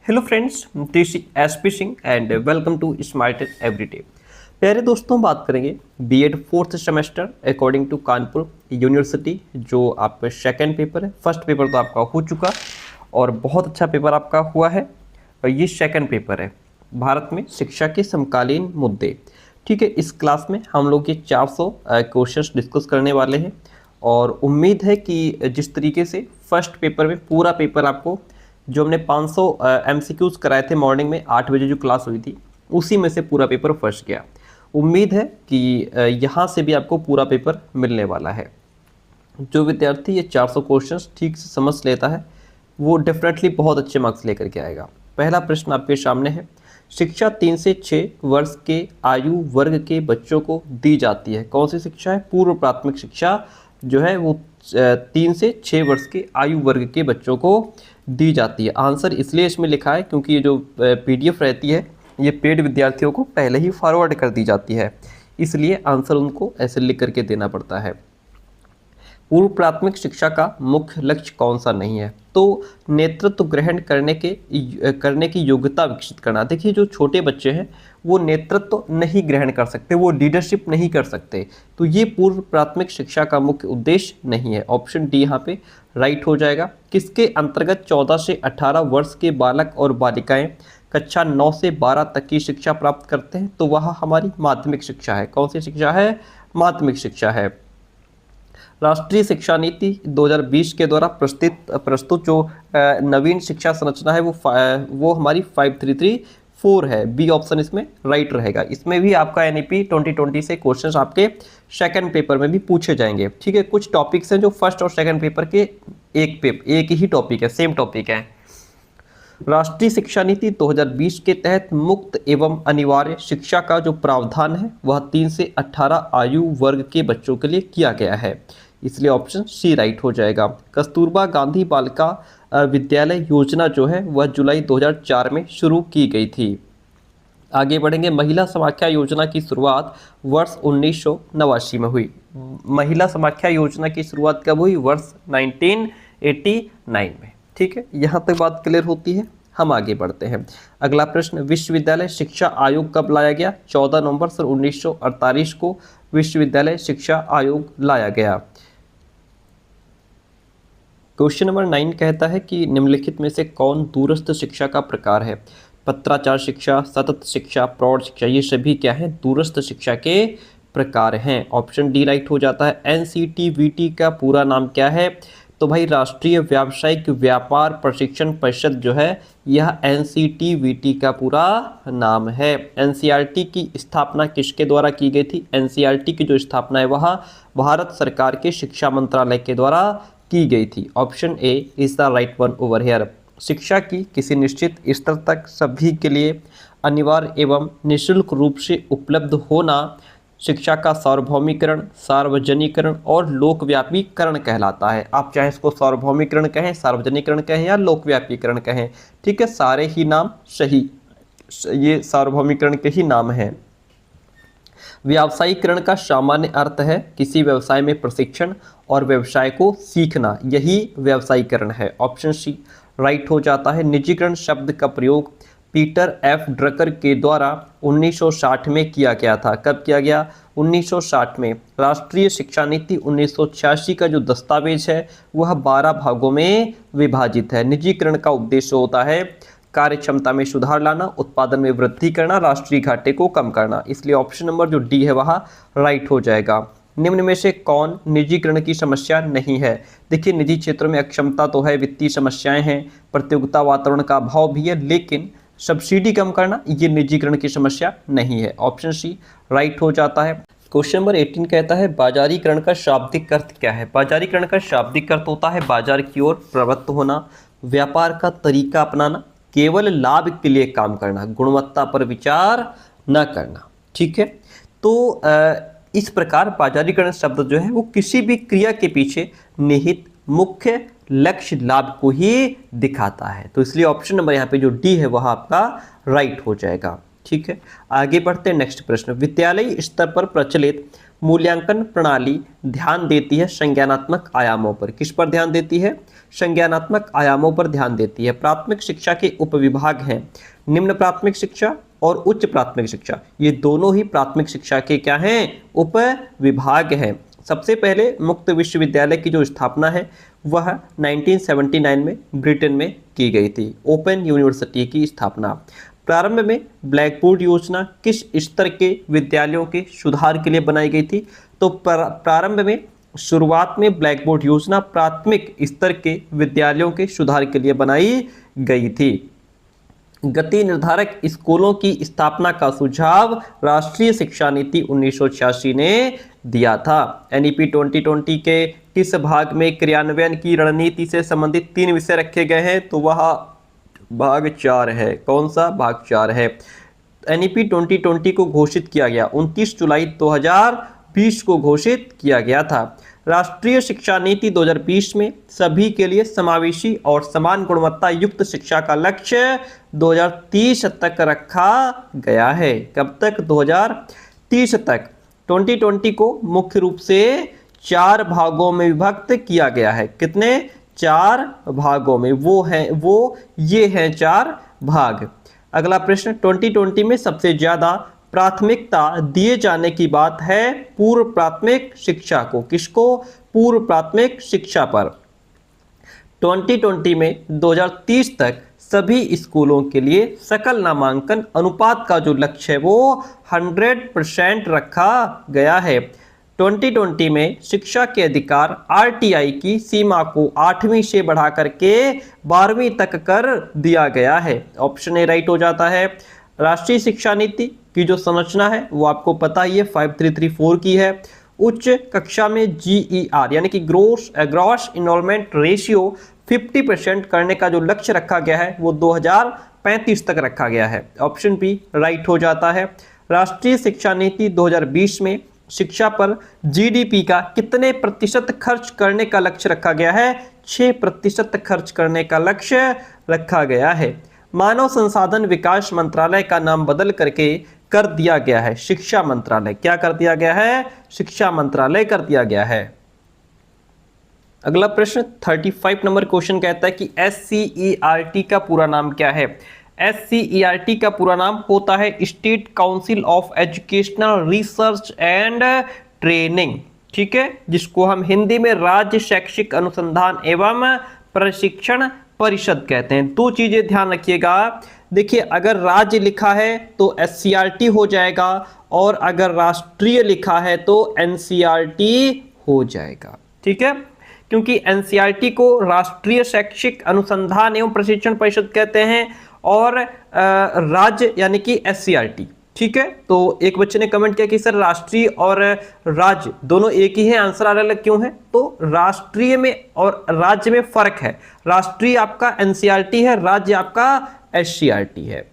Hello friends, this SP Singh and welcome to smart everyday. प्यारे दोस्तों, बात करेंगे BEd fourth semester according to Kanpur university. जो आपका सेकंड पेपर है, फर्स्ट पेपर तो आपका हो चुका और बहुत अच्छा पेपर आपका हुआ है। और ये सेकंड पेपर है, भारत में शिक्षा के समकालीन मुद्दे। ठीक है, इस क्लास में हम लोग ये 400 क्वेश्चंस डिस्कस करने वाले हैं और उम्मीद है कि जिस तरीके से फर्स्ट पेपर में पूरा पेपर आपको जो हमने 500 एमसीक्यूज कराए थे मॉर्निंग में 8 बजे जो क्लास हुई थी, उसी में से पूरा पेपर फर्स्ट गया। उम्मीद है कि यहाँ से भी आपको पूरा पेपर मिलने वाला है। जो विद्यार्थी ये 400 क्वेश्चंस ठीक से समझ लेता है वो डेफिनेटली बहुत अच्छे मार्क्स लेकर के आएगा। पहला प्रश्न आपके सामने है, शिक्षा 3 से 6 वर्ष के आयु वर्ग के बच्चों को दी जाती है। कौन सी शिक्षा है? पूर्व प्राथमिक शिक्षा जो है वो 3 से 6 वर्ष के आयु वर्ग के बच्चों को दी जाती है। आंसर इसलिए इसमें लिखा है क्योंकि ये जो पीडीएफ रहती है ये पेड विद्यार्थियों को पहले ही फॉरवर्ड कर दी जाती है, इसलिए आंसर उनको ऐसे लिख करके देना पड़ता है। पूर्व प्राथमिक शिक्षा का मुख्य लक्ष्य कौन सा नहीं है? तो नेतृत्व ग्रहण करने की योग्यता विकसित करना। देखिए, जो छोटे बच्चे हैं वो नेतृत्व नहीं ग्रहण कर सकते, वो लीडरशिप नहीं कर सकते, तो ये पूर्व प्राथमिक शिक्षा का मुख्य उद्देश्य नहीं है। ऑप्शन डी यहाँ पे राइट हो जाएगा। किसके अंतर्गत 14 से 18 वर्ष के बालक और बालिकाएं कक्षा 9 से 12 तक की शिक्षा प्राप्त करते हैं? तो वह हमारी माध्यमिक शिक्षा है। कौन सी शिक्षा है? माध्यमिक शिक्षा है। राष्ट्रीय शिक्षा नीति 2020 के द्वारा प्रस्तुत जो नवीन शिक्षा संरचना है वो हमारी 5334 है। बी ऑप्शन इसमें राइट रहेगा। इसमें भी आपका एनईपी 2020 से क्वेश्चंस आपके सेकंड पेपर में भी पूछे जाएंगे। ठीक है, कुछ टॉपिक्स हैं जो फर्स्ट और सेकंड पेपर के एक ही टॉपिक है, सेम टॉपिक है। राष्ट्रीय शिक्षा नीति 2020 के तहत मुक्त एवं अनिवार्य शिक्षा का जो प्रावधान है वह 3 से 18 आयु वर्ग के बच्चों के लिए किया गया है, इसलिए ऑप्शन सी राइट हो जाएगा। कस्तूरबा गांधी बालिका विद्यालय योजना जो है वह जुलाई 2004 में शुरू की गई थी। आगे बढ़ेंगे, महिला समाख्या योजना की शुरुआत वर्ष 1989 में हुई। महिला समाख्या योजना की शुरुआत कब हुई? वर्ष 1989 में। ठीक है, यहाँ तक बात क्लियर होती है। हम आगे बढ़ते हैं। अगला प्रश्न, विश्वविद्यालय शिक्षा आयोग कब लाया गया? 14 नवंबर सन 1948 को विश्वविद्यालय शिक्षा आयोग लाया गया। क्वेश्चन नंबर 9 कहता है कि निम्नलिखित में से कौन दूरस्थ शिक्षा का प्रकार है? पत्राचार शिक्षा, सतत शिक्षा, प्रौढ़ शिक्षा, ये सभी क्या है? दूरस्थ शिक्षा के प्रकार हैं। ऑप्शन डी राइट हो जाता है। एनसीटीवीटी का पूरा नाम क्या है? तो भाई राष्ट्रीय व्यावसायिक व्यापार प्रशिक्षण परिषद जो है यह एनसीटीवीटी का पूरा नाम है। एनसीईआरटी की स्थापना किसके द्वारा की गई थी? एनसीईआरटी की जो स्थापना है वह भारत सरकार के शिक्षा मंत्रालय के द्वारा की गई थी। Option A is the right one over here. शिक्षा की किसी निश्चित स्तर तक सभी के लिए अनिवार्य एवं निःशुल्क रूप से उपलब्ध होना शिक्षा का सार्वभौमिकरण, सार्वजनिकरण और लोकव्यापीकरण कहलाता है। आप चाहे इसको सार्वभौमिकरण कहें, सार्वजनिकरण कहें या लोकव्यापीकरण कहें, ठीक है, सारे ही नाम सही, ये सार्वभौमिकरण के ही नाम हैं। व्यावसायीकरण का सामान्य अर्थ है किसी व्यवसाय में प्रशिक्षण और व्यवसाय को सीखना, यही व्यावसायीकरण है। ऑप्शन सी राइट हो जाता है। निजीकरण शब्द का प्रयोग पीटर एफ ड्रकर के द्वारा 1960 में किया गया था। कब किया गया? 1960 में। राष्ट्रीय शिक्षा नीति 1986 का जो दस्तावेज है वह 12 भागों में विभाजित है। निजीकरण का उद्देश्य होता है कार्य क्षमता में सुधार लाना, उत्पादन में वृद्धि करना, राष्ट्रीय घाटे को कम करना, इसलिए ऑप्शन नंबर जो डी है वह राइट हो जाएगा। निम्न में से कौन निजीकरण की समस्या नहीं है? देखिए, निजी क्षेत्रों में अक्षमता तो है, वित्तीय समस्याएं हैं, प्रतियोगिता वातावरण का अभाव भी है, लेकिन सब्सिडी कम करना ये निजीकरण की समस्या नहीं है। ऑप्शन सी राइट हो जाता है। क्वेश्चन नंबर 18 कहता है बाजारीकरण का शाब्दिक अर्थ क्या है? बाजारीकरण का शाब्दिक अर्थ होता है बाजार की ओर प्रवृत्त होना, व्यापार का तरीका अपनाना, केवल लाभ के लिए काम करना, गुणवत्ता पर विचार न करना। ठीक है, तो इस प्रकार बाजारीकरण शब्द जो है वो किसी भी क्रिया के पीछे निहित मुख्य लक्ष्य लाभ को ही दिखाता है, तो इसलिए ऑप्शन नंबर यहाँ पे जो डी है वह आपका राइट हो जाएगा। ठीक है, आगे बढ़ते हैं नेक्स्ट प्रश्न। विद्यालय स्तर पर प्रचलित मूल्यांकन प्रणाली ध्यान देती है संज्ञानात्मक आयामों पर। किस पर ध्यान देती है? संज्ञानात्मक आयामों पर ध्यान देती है। प्राथमिक शिक्षा के उपविभाग हैं निम्न प्राथमिक शिक्षा और उच्च प्राथमिक शिक्षा। ये दोनों ही प्राथमिक शिक्षा के क्या हैं? उपविभाग हैं। सबसे पहले मुक्त विश्वविद्यालय की जो स्थापना है वह 1979 में ब्रिटेन में की गई थी। ओपन यूनिवर्सिटी की स्थापना। प्रारंभ में ब्लैक बोर्ड योजना किस स्तर के विद्यालयों के सुधार के लिए बनाई गई थी? तो प्रारंभ में शुरुआत में ब्लैक बोर्ड योजना प्राथमिक स्तर के विद्यालयों के सुधार के लिए बनाई गई थी। गति निर्धारक स्कूलों की स्थापना का सुझाव राष्ट्रीय शिक्षा नीति 1986 ने दिया था। एनईपी 2020 के किस भाग में क्रियान्वयन की रणनीति से संबंधित 3 विषय रखे गए हैं? तो वह भाग 4 है। कौन सा? भाग 4 है। एनईपी 2020 को घोषित किया गया 29 जुलाई 2020 को घोषित किया गया था। राष्ट्रीय शिक्षा नीति 2020 में सभी के लिए समावेशी और समान गुणवत्ता युक्त शिक्षा का लक्ष्य 2030 तक रखा गया है। कब तक? 2030 तक। 2020 को मुख्य रूप से 4 भागों में विभक्त किया गया है। कितने? 4 भागों में। ये हैं 4 भाग। अगला प्रश्न, 2020 में सबसे ज्यादा प्राथमिकता दिए जाने की बात है पूर्व प्राथमिक शिक्षा को। किसको? पूर्व प्राथमिक शिक्षा पर। 2020 में 2030 तक सभी स्कूलों के लिए सकल नामांकन अनुपात का जो लक्ष्य है वो 100% रखा गया है। 2020 में शिक्षा के अधिकार आरटीआई की सीमा को 8वीं से बढ़ा करके 12वीं तक कर दिया गया है। ऑप्शन ए राइट हो जाता है। राष्ट्रीय शिक्षा नीति की जो संरचना है वो आपको पता ही है 5334 की है। उच्च कक्षा में GER यानी कि ग्रॉस इनरोलमेंट रेशियो 50% करने का जो लक्ष्य रखा गया है वो 2035 तक रखा गया है। ऑप्शन बी राइट हो जाता है। राष्ट्रीय शिक्षा नीति 2020 में शिक्षा पर GDP का कितने प्रतिशत खर्च करने का लक्ष्य रखा गया है? 6% खर्च करने का लक्ष्य रखा गया है। मानव संसाधन विकास मंत्रालय का नाम बदल करके कर दिया गया है शिक्षा मंत्रालय। क्या कर दिया गया है? शिक्षा मंत्रालय कर दिया गया है। अगला प्रश्न 35 नंबर क्वेश्चन कहता है कि SCERT का पूरा नाम क्या है? SCERT का पूरा नाम होता है state council of educational research and training. ठीक है, जिसको हम हिंदी में राज्य शैक्षिक अनुसंधान एवं प्रशिक्षण परिषद कहते हैं। 2 चीजें ध्यान रखिएगा। देखिए, अगर राज्य लिखा है तो SCERT हो जाएगा और अगर राष्ट्रीय लिखा है तो NCERT हो जाएगा। ठीक है, क्योंकि NCERT को राष्ट्रीय शैक्षिक अनुसंधान एवं प्रशिक्षण परिषद कहते हैं और राज्य यानी कि SCERT। ठीक है, तो एक बच्चे ने कमेंट किया कि सर राष्ट्रीय और राज्य दोनों एक ही है, आंसर अलग अलग क्यों है? तो राष्ट्रीय में और राज्य में फर्क है। राष्ट्रीय आपका NCERT है, राज्य आपका SCERT है।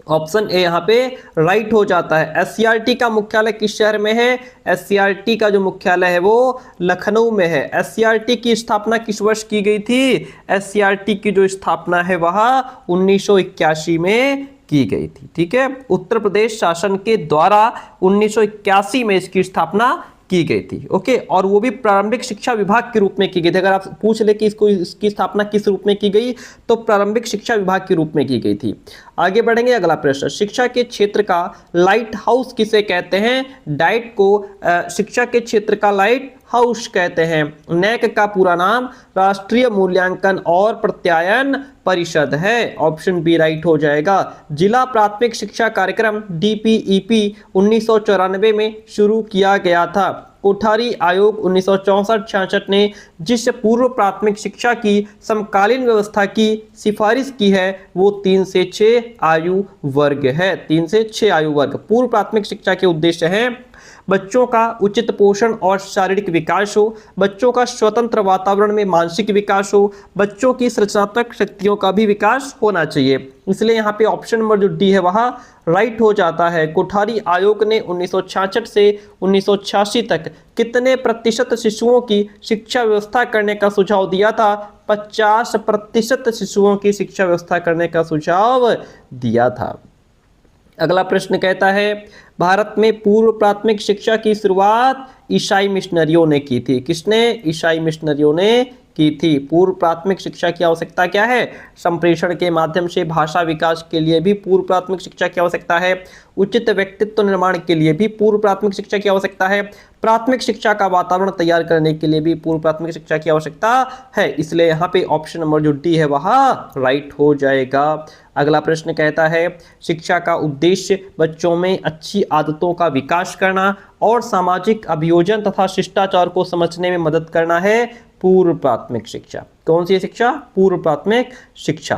ऑप्शन ए यहाँ पे राइट हो जाता है। SCERT का मुख्यालय किस शहर में है? SCERT का जो मुख्यालय है वो लखनऊ में है। SCERT की स्थापना किस वर्ष की गई थी? SCERT की जो स्थापना है वह 1981 में की गई थी। ठीक है, उत्तर प्रदेश शासन के द्वारा 1981 में इसकी स्थापना की गई थी। ओके, और वो भी प्रारंभिक शिक्षा विभाग के रूप में की गई थी। अगर आप पूछ ले कि इसकी स्थापना किस रूप में की गई, तो प्रारंभिक शिक्षा विभाग के रूप में की गई थी। आगे बढ़ेंगे, अगला प्रश्न, शिक्षा के क्षेत्र का लाइट हाउस किसे कहते हैं? डाइट को शिक्षा के क्षेत्र का लाइट हाउस कहते हैं। NAAC का पूरा नाम राष्ट्रीय मूल्यांकन और प्रत्यायन परिषद है। ऑप्शन बी राइट हो जाएगा। जिला प्राथमिक शिक्षा कार्यक्रम DPEP 1994 में शुरू किया गया था। कोठारी आयोग 1964-66 ने जिस पूर्व प्राथमिक शिक्षा की समकालीन व्यवस्था की सिफारिश की है वो 3 से 6 आयु वर्ग है। 3 से 6 आयु वर्ग। पूर्व प्राथमिक शिक्षा के उद्देश्य हैं बच्चों का उचित पोषण और शारीरिक विकास हो, बच्चों का स्वतंत्र वातावरण में मानसिक विकास हो, बच्चों की सृजनात्मक शक्तियों का भी विकास होना चाहिए। इसलिए यहाँ पे ऑप्शन नंबर जो डी है वह राइट हो जाता है। कोठारी आयोग ने 1966 से 1986 तक कितने प्रतिशत शिशुओं की शिक्षा व्यवस्था करने का सुझाव दिया था? 50% शिशुओं की शिक्षा व्यवस्था करने का सुझाव दिया था। अगला प्रश्न कहता है भारत में पूर्व प्राथमिक शिक्षा की शुरुआत ईसाई मिशनरियों ने की थी। किसने? ईसाई मिशनरियों ने की थी। पूर्व प्राथमिक शिक्षा की आवश्यकता क्या है? संप्रेषण के माध्यम से भाषा विकास के लिए भी पूर्व प्राथमिक शिक्षा की आवश्यकता है। उचित व्यक्तित्व निर्माण के लिए भी पूर्व प्राथमिक शिक्षा की आवश्यकता है। प्राथमिक शिक्षा का वातावरण तैयार करने के लिए भी पूर्व प्राथमिक शिक्षा की आवश्यकता है। इसलिए यहाँ पे ऑप्शन नंबर जो डी है वह राइट हो जाएगा। अगला प्रश्न कहता है शिक्षा का उद्देश्य बच्चों में अच्छी आदतों का विकास करना और सामाजिक अभियोजन तथा शिष्टाचार को समझने में मदद करना है। पूर्व प्राथमिक शिक्षा कौन सी शिक्षा? पूर्व प्राथमिक शिक्षा।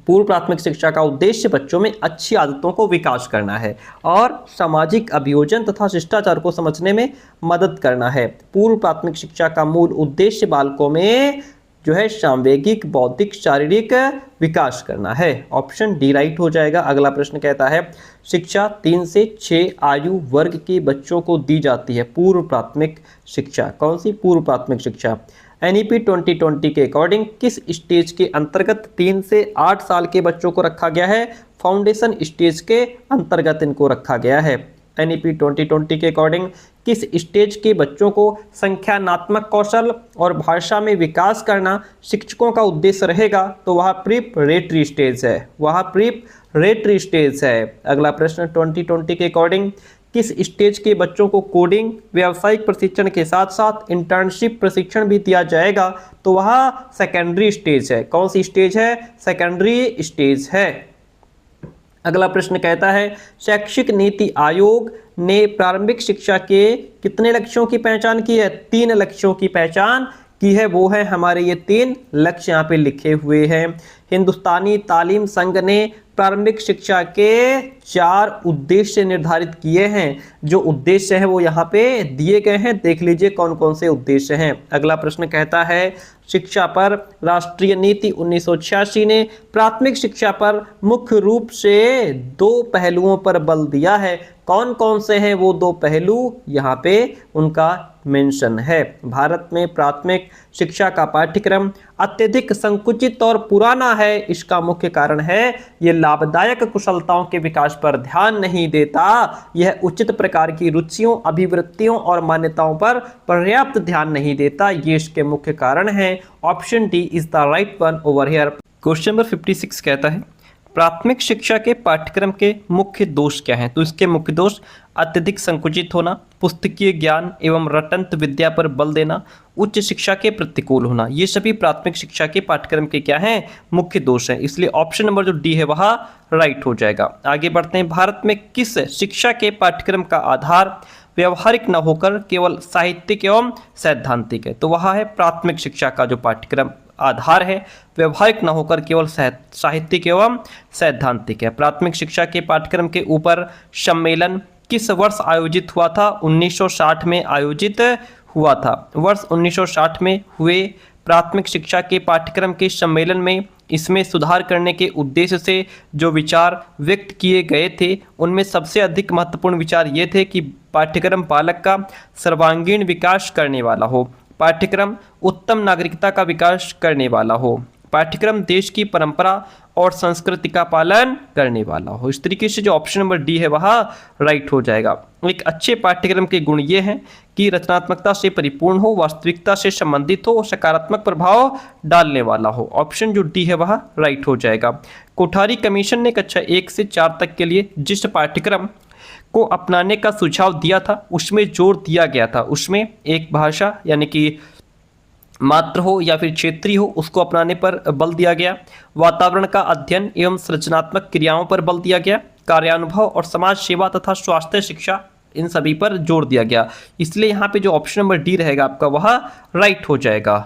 पूर्व प्राथमिक शिक्षा का उद्देश्य बच्चों में अच्छी आदतों को विकास करना है और सामाजिक अभियोजन तथा शिष्टाचार को समझने में मदद करना है। पूर्व प्राथमिक शिक्षा का मूल उद्देश्य बालकों में जो है सामवेगिक, बौद्धिक, शारीरिक विकास करना है। ऑप्शन डी राइट हो जाएगा। अगला प्रश्न कहता है शिक्षा 3 से 6 आयु वर्ग के बच्चों को दी जाती है। पूर्व प्राथमिक शिक्षा कौन सी? पूर्व प्राथमिक शिक्षा एनईपी 2020 के अकॉर्डिंग किस स्टेज के अंतर्गत 3 से 8 साल के बच्चों को रखा गया है? फाउंडेशन स्टेज के अंतर्गत इनको रखा गया है। एनईपी 2020 के अकॉर्डिंग किस स्टेज के बच्चों को संख्यानात्मक कौशल और भाषा में विकास करना शिक्षकों का उद्देश्य रहेगा? तो वह प्रिपरेटरी स्टेज है। वह प्रिपरेटरी स्टेज है। अगला प्रश्न 2020 के अकॉर्डिंग किस स्टेज के बच्चों को कोडिंग, व्यावसायिक प्रशिक्षण के साथ साथ इंटर्नशिप प्रशिक्षण भी दिया जाएगा? तो वह सेकेंडरी स्टेज है। कौन सी स्टेज है? सेकेंडरी स्टेज है। अगला प्रश्न कहता है शैक्षिक नीति आयोग ने प्रारंभिक शिक्षा के कितने लक्ष्यों की पहचान की है? 3 लक्ष्यों की पहचान की है। वो है हमारे ये 3 लक्ष्य यहाँ पे लिखे हुए हैं। हिंदुस्तानी तालीम संघ ने प्रारंभिक शिक्षा के 4 उद्देश्य निर्धारित किए हैं। जो उद्देश्य है वो यहाँ पे दिए गए हैं, देख लीजिए कौन कौन से उद्देश्य हैं। अगला प्रश्न कहता है शिक्षा पर राष्ट्रीय नीति 1986 ने प्राथमिक शिक्षा पर मुख्य रूप से 2 पहलुओं पर बल दिया है। कौन कौन से हैं वो 2 पहलू? यहाँ पे उनका मेंशन है। भारत में प्राथमिक शिक्षा का पाठ्यक्रम अत्यधिक संकुचित और पुराना है। इसका मुख्य कारण है ये लाभदायक कुशलताओं के विकास पर ध्यान नहीं देता। यह उचित प्रकार की रुचियों, अभिवृत्तियों और मान्यताओं पर पर्याप्त ध्यान नहीं देता। ये इसके मुख्य कारण हैं। Option D is the right one over here. Question number 56 कहता है प्राथमिक शिक्षा के पाठ्यक्रम के मुख्य दोष क्या हैं? तो इसके मुख्य दोष अत्यधिक संकुचित होना, पुस्तकीय ज्ञान एवं रटंत विद्या पर बल देना, उच्च शिक्षा के प्रतिकूल होना। ये सभी प्राथमिक शिक्षा के पाठ्यक्रम के क्या हैं? मुख्य दोष हैं। इसलिए ऑप्शन नंबर जो डी है वह राइट हो जाएगा। आगे बढ़ते हैं। भारत में किस शिक्षा के पाठ्यक्रम का आधार व्यवहारिक न होकर केवल साहित्यिक एवं सैद्धांतिक है? तो वह है प्राथमिक शिक्षा का जो पाठ्यक्रम आधार है व्यवहारिक न होकर केवल साहित्यिक एवं सैद्धांतिक है। प्राथमिक शिक्षा के पाठ्यक्रम के ऊपर सम्मेलन किस वर्ष आयोजित हुआ था? 1960 में आयोजित हुआ था। वर्ष 1960 में हुए प्राथमिक शिक्षा के पाठ्यक्रम के सम्मेलन में इसमें सुधार करने के उद्देश्य से जो विचार व्यक्त किए गए थे उनमें सबसे अधिक महत्वपूर्ण विचार ये थे कि पाठ्यक्रम बालक का सर्वांगीण विकास करने वाला हो, पाठ्यक्रम उत्तम नागरिकता का विकास करने वाला हो, पाठ्यक्रम देश की परंपरा और संस्कृति का पालन करने वाला हो। इस तरीके से जो ऑप्शन नंबर डी है वह राइट हो जाएगा। एक अच्छे पाठ्यक्रम के गुण ये हैं कि रचनात्मकता से परिपूर्ण हो, वास्तविकता से संबंधित हो और सकारात्मक प्रभाव डालने वाला हो। ऑप्शन जो डी है वह राइट हो जाएगा। कोठारी कमीशन ने कक्षा 1 से 4 तक के लिए जिस पाठ्यक्रम को अपनाने का सुझाव दिया था उसमें जोर दिया गया था। उसमें एक भाषा यानी कि मात्र हो या फिर क्षेत्रीय हो उसको अपनाने पर बल दिया गया, वातावरण का अध्ययन एवं सृजनात्मक क्रियाओं पर बल दिया गया, कार्यानुभव और समाज सेवा तथा स्वास्थ्य शिक्षा इन सभी पर जोर दिया गया। इसलिए यहाँ पे जो ऑप्शन नंबर डी रहेगा आपका वह राइट हो जाएगा।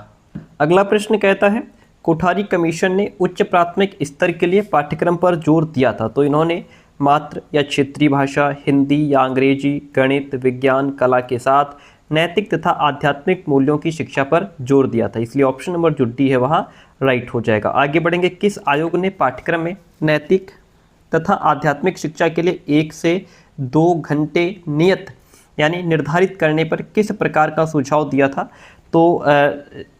अगला प्रश्न कहता है कोठारी कमीशन ने उच्च प्राथमिक स्तर के लिए पाठ्यक्रम पर जोर दिया था। तो इन्होंने मात्र या क्षेत्रीय भाषा, हिंदी या अंग्रेजी, गणित, विज्ञान, कला के साथ नैतिक तथा आध्यात्मिक मूल्यों की शिक्षा पर जोर दिया था। इसलिए ऑप्शन नंबर जो डी है वह राइट हो जाएगा। आगे बढ़ेंगे। किस आयोग ने पाठ्यक्रम में नैतिक तथा आध्यात्मिक शिक्षा के लिए 1 से 2 घंटे नियत यानी निर्धारित करने पर किस प्रकार का सुझाव दिया था? तो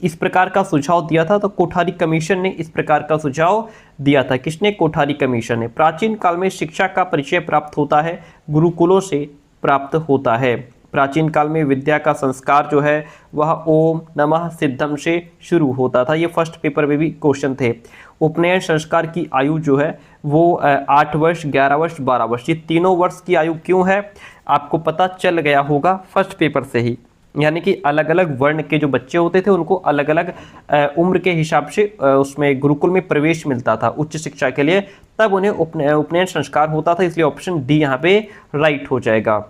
इस प्रकार का सुझाव दिया था। तो कोठारी कमीशन ने इस प्रकार का सुझाव दिया था। किसने? कोठारी कमीशन ने। प्राचीन काल में शिक्षा का परिचय प्राप्त होता है गुरुकुलों से प्राप्त होता है। प्राचीन काल में विद्या का संस्कार जो है वह ओम नमः सिद्धम से शुरू होता था। ये फर्स्ट पेपर में भी क्वेश्चन थे। उपनयन संस्कार की आयु जो है वो 8 वर्ष, 11 वर्ष, 12 वर्ष, ये तीनों वर्ष की आयु क्यों है आपको पता चल गया होगा फर्स्ट पेपर से ही। यानी कि अलग अलग वर्ण के जो बच्चे होते थे उनको अलग अलग उम्र के हिसाब से उसमें गुरुकुल में प्रवेश मिलता था उच्च शिक्षा के लिए, तब उन्हें उपनयन संस्कार होता था। इसलिए ऑप्शन डी यहाँ पे राइट हो जाएगा।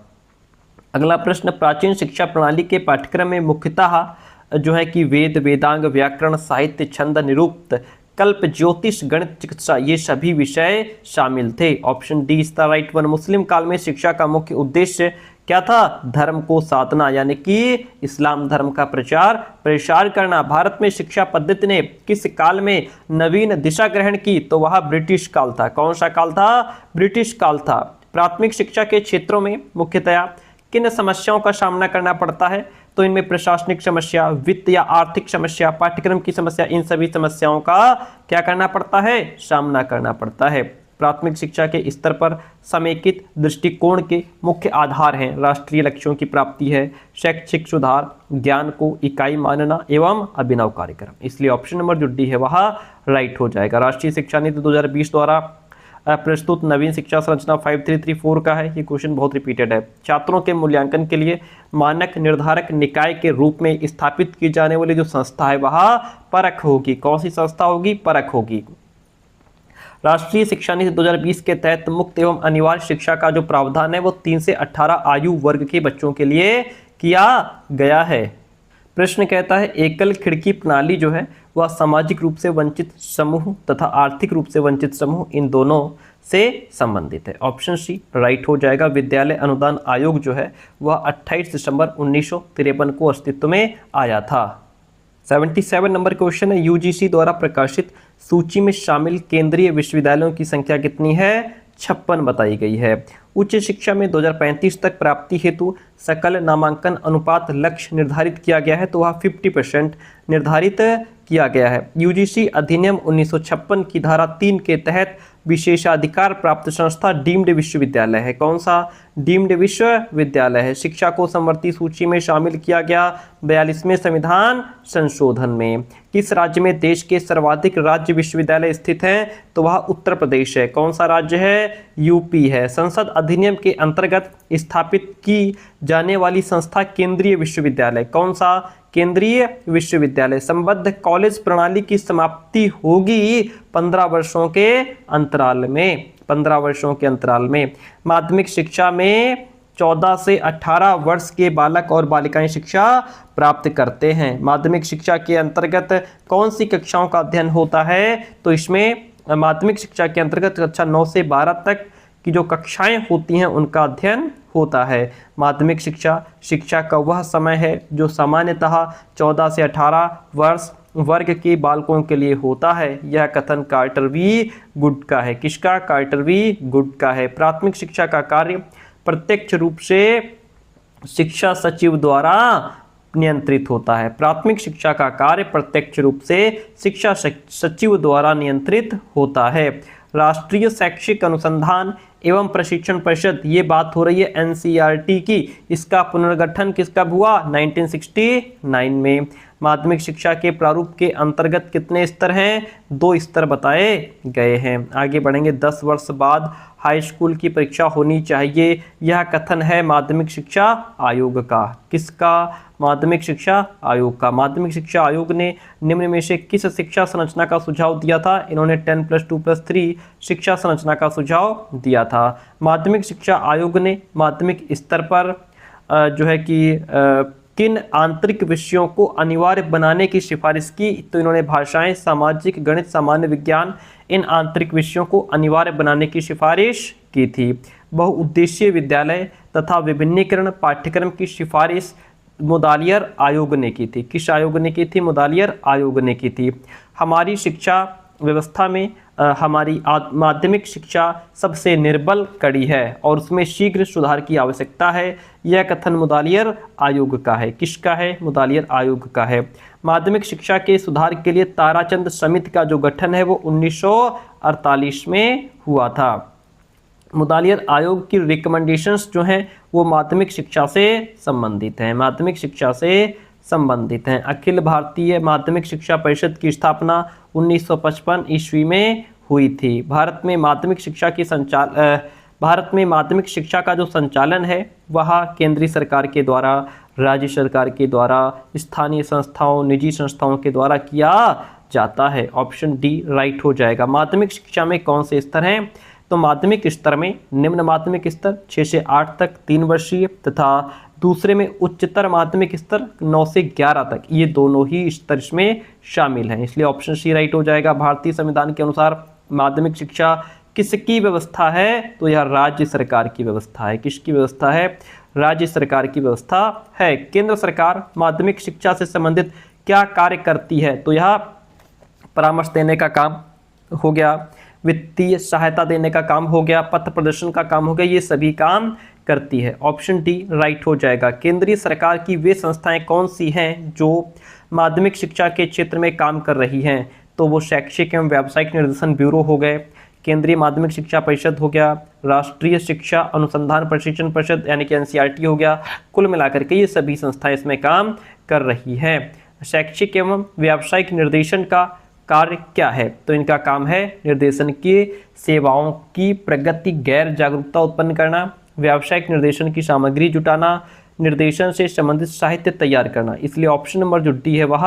अगला प्रश्न, प्राचीन शिक्षा प्रणाली के पाठ्यक्रम में मुख्यतः जो है कि वेद, वेदांग, व्याकरण, साहित्य, छंद, निरुक्त, कल्प, ज्योतिष, गणित, चिकित्सा ये सभी विषय शामिल थे। Option D is the right one. मुस्लिम काल में शिक्षा का मुख्य उद्देश्य क्या था? धर्म को साधना, यानी कि इस्लाम धर्म का प्रचार प्रसार करना। भारत में शिक्षा पद्धति ने किस काल में नवीन दिशा ग्रहण की? तो वह ब्रिटिश काल था। कौन सा काल था? ब्रिटिश काल था। प्राथमिक शिक्षा के क्षेत्रों में मुख्यतया किन समस्याओं का सामना करना पड़ता है? तो इनमें प्रशासनिक समस्या, वित्त या आर्थिक समस्या, पाठ्यक्रम की समस्या, इन सभी समस्याओं का क्या करना पड़ता है? सामना करना पड़ता है। प्राथमिक शिक्षा के स्तर पर समेकित दृष्टिकोण के मुख्य आधार हैं। राष्ट्रीय लक्ष्यों की प्राप्ति है, शैक्षिक सुधार, ज्ञान को इकाई मानना एवं अभिनव कार्यक्रम। इसलिए ऑप्शन नंबर जो डी है वह राइट हो जाएगा। राष्ट्रीय शिक्षा नीति 2020 द्वारा प्रस्तुत नवीन शिक्षा संरचना 5334 का है। ये क्वेश्चन बहुत रिपीटेड है। छात्रों के मूल्यांकन के लिए मानक निर्धारक निकाय के रूप में स्थापित की जाने वाली जो संस्था है वह परख होगी। कौन सी संस्था होगी? परख होगी। राष्ट्रीय शिक्षा नीति 2020 के तहत मुक्त एवं अनिवार्य शिक्षा का जो प्रावधान है वो 3 से 18 आयु वर्ग के बच्चों के लिए किया गया है। प्रश्न कहता है एकल खिड़की प्रणाली जो है वह सामाजिक रूप से वंचित समूह तथा आर्थिक रूप से वंचित समूह इन दोनों से संबंधित है। ऑप्शन सी राइट हो जाएगा। विद्यालय अनुदान आयोग जो है वह 28 दिसंबर 1953 को अस्तित्व में आया था। 77 नंबर क्वेश्चन है, यूजीसी द्वारा प्रकाशित सूची में शामिल केंद्रीय विश्वविद्यालयों की संख्या कितनी है? 56 बताई गई है। उच्च शिक्षा में 2035 तक प्राप्ति हेतु सकल नामांकन अनुपात लक्ष्य निर्धारित किया गया है, तो वह 50% निर्धारित किया गया है। यूजीसी अधिनियम 1956 की धारा 3 के तहत विशेषाधिकार प्राप्त संस्था डीम्ड विश्वविद्यालय है। कौन सा? डीम्ड विश्वविद्यालय है। शिक्षा को समवर्ती सूची में शामिल किया गया 42वें संविधान संशोधन में। किस राज्य में देश के सर्वाधिक राज्य विश्वविद्यालय स्थित हैं? तो वह उत्तर प्रदेश है। कौन सा राज्य है? यूपी है। संसद अधिनियम के अंतर्गत स्थापित की जाने वाली संस्था केंद्रीय विश्वविद्यालय। कौन सा? केंद्रीय विश्वविद्यालय। संबद्ध कॉलेज प्रणाली की समाप्ति होगी 15 वर्षों के अंतराल में। 15 वर्षों के अंतराल में। माध्यमिक शिक्षा में 14 से 18 वर्ष के बालक और बालिकाएं शिक्षा प्राप्त करते हैं। माध्यमिक शिक्षा के अंतर्गत कौन सी कक्षाओं का अध्ययन होता है? तो इसमें माध्यमिक शिक्षा के अंतर्गत कक्षा 9 से 12 तक की जो कक्षाएं होती हैं उनका अध्ययन होता है। माध्यमिक शिक्षा का वह समय है जो सामान्यतः 14 से 18 वर्ष वर्ग के बालकों के लिए होता है। यह कथन कार्टर वी गुड का है। किसका? कार्टर वी गुड का है। प्राथमिक शिक्षा का कार्य प्रत्यक्ष रूप से शिक्षा सचिव द्वारा नियंत्रित होता है। प्राथमिक शिक्षा का कार्य प्रत्यक्ष रूप से शिक्षा सचिव द्वारा नियंत्रित होता है। राष्ट्रीय शैक्षिक अनुसंधान एवं प्रशिक्षण परिषद, ये बात हो रही है एनसीईआरटी की। इसका पुनर्गठन कब हुआ? 1969 में। माध्यमिक शिक्षा के प्रारूप के अंतर्गत कितने स्तर हैं? 2 स्तर बताए गए हैं। आगे बढ़ेंगे। 10 वर्ष बाद हाई स्कूल की परीक्षा होनी चाहिए, यह कथन है माध्यमिक शिक्षा आयोग का। किसका? माध्यमिक शिक्षा आयोग का। माध्यमिक शिक्षा आयोग ने निम्न में से किस शिक्षा संरचना का सुझाव दिया था? इन्होंने 10+2+3 शिक्षा संरचना का सुझाव दिया था। माध्यमिक शिक्षा आयोग ने माध्यमिक स्तर पर जो है कि किन आंतरिक विषयों को अनिवार्य बनाने की सिफारिश की? तो इन्होंने भाषाएं, सामाजिक, गणित, सामान्य विज्ञान, इन आंतरिक विषयों को अनिवार्य बनाने की सिफारिश की थी। बहुउद्देशीय विद्यालय तथा विभिन्नीकरण पाठ्यक्रम की सिफारिश मुदालियर आयोग ने की थी। किस आयोग ने की थी? मुदालियर आयोग ने की थी। हमारी शिक्षा व्यवस्था में हमारी माध्यमिक शिक्षा सबसे निर्बल कड़ी है और उसमें शीघ्र सुधार की आवश्यकता है। यह कथन मुदालियर आयोग का है। किसका है? मुदालियर आयोग का है। माध्यमिक शिक्षा के सुधार के लिए ताराचंद समिति का जो गठन है वो 1948 में हुआ था। मुदालियर आयोग की रिकमेंडेशंस जो हैं वो माध्यमिक शिक्षा से संबंधित हैं, माध्यमिक शिक्षा से संबंधित हैं। अखिल भारतीय माध्यमिक शिक्षा परिषद की स्थापना 1955 ईस्वी में हुई थी। भारत में माध्यमिक शिक्षा का जो संचालन है वह केंद्रीय सरकार के द्वारा, राज्य सरकार के द्वारा, स्थानीय संस्थाओं, निजी संस्थाओं के द्वारा किया जाता है। ऑप्शन डी राइट हो जाएगा। माध्यमिक शिक्षा में कौन से स्तर हैं? तो माध्यमिक स्तर में निम्न माध्यमिक स्तर 6 से 8 तक 3 वर्षीय तथा दूसरे में उच्चतर माध्यमिक स्तर 9 से 11 तक, ये दोनों ही स्तर इसमें शामिल हैं। इसलिए ऑप्शन सी राइट हो जाएगा। भारतीय संविधान के अनुसार माध्यमिक शिक्षा किसकी व्यवस्था है? तो यह राज्य सरकार की व्यवस्था है। किसकी व्यवस्था है? राज्य सरकार की व्यवस्था है। केंद्र सरकार माध्यमिक शिक्षा से संबंधित क्या कार्य करती है? तो यह परामर्श देने का काम हो गया, वित्तीय सहायता देने का काम हो गया, पथ प्रदर्शन का काम हो गया, ये सभी काम करती है। ऑप्शन डी राइट हो जाएगा। केंद्रीय सरकार की वे संस्थाएं कौन सी हैं जो माध्यमिक शिक्षा के क्षेत्र में काम कर रही हैं? तो वो शैक्षिक एवं व्यावसायिक निर्देशन ब्यूरो हो गए, केंद्रीय माध्यमिक शिक्षा परिषद हो गया, राष्ट्रीय शिक्षा अनुसंधान प्रशिक्षण परिषद यानी कि एनसीईआरटी हो गया। कुल मिलाकर के ये सभी संस्थाएं इसमें काम कर रही हैं। शैक्षिक एवं व्यावसायिक निर्देशन का कार्य क्या है? तो इनका काम है निर्देशन की सेवाओं की प्रगति, गैर जागरूकता उत्पन्न करना, व्यावसायिक निर्देशन की सामग्री जुटाना, निर्देशन से संबंधित साहित्य तैयार करना। इसलिए ऑप्शन नंबर जो डी है वह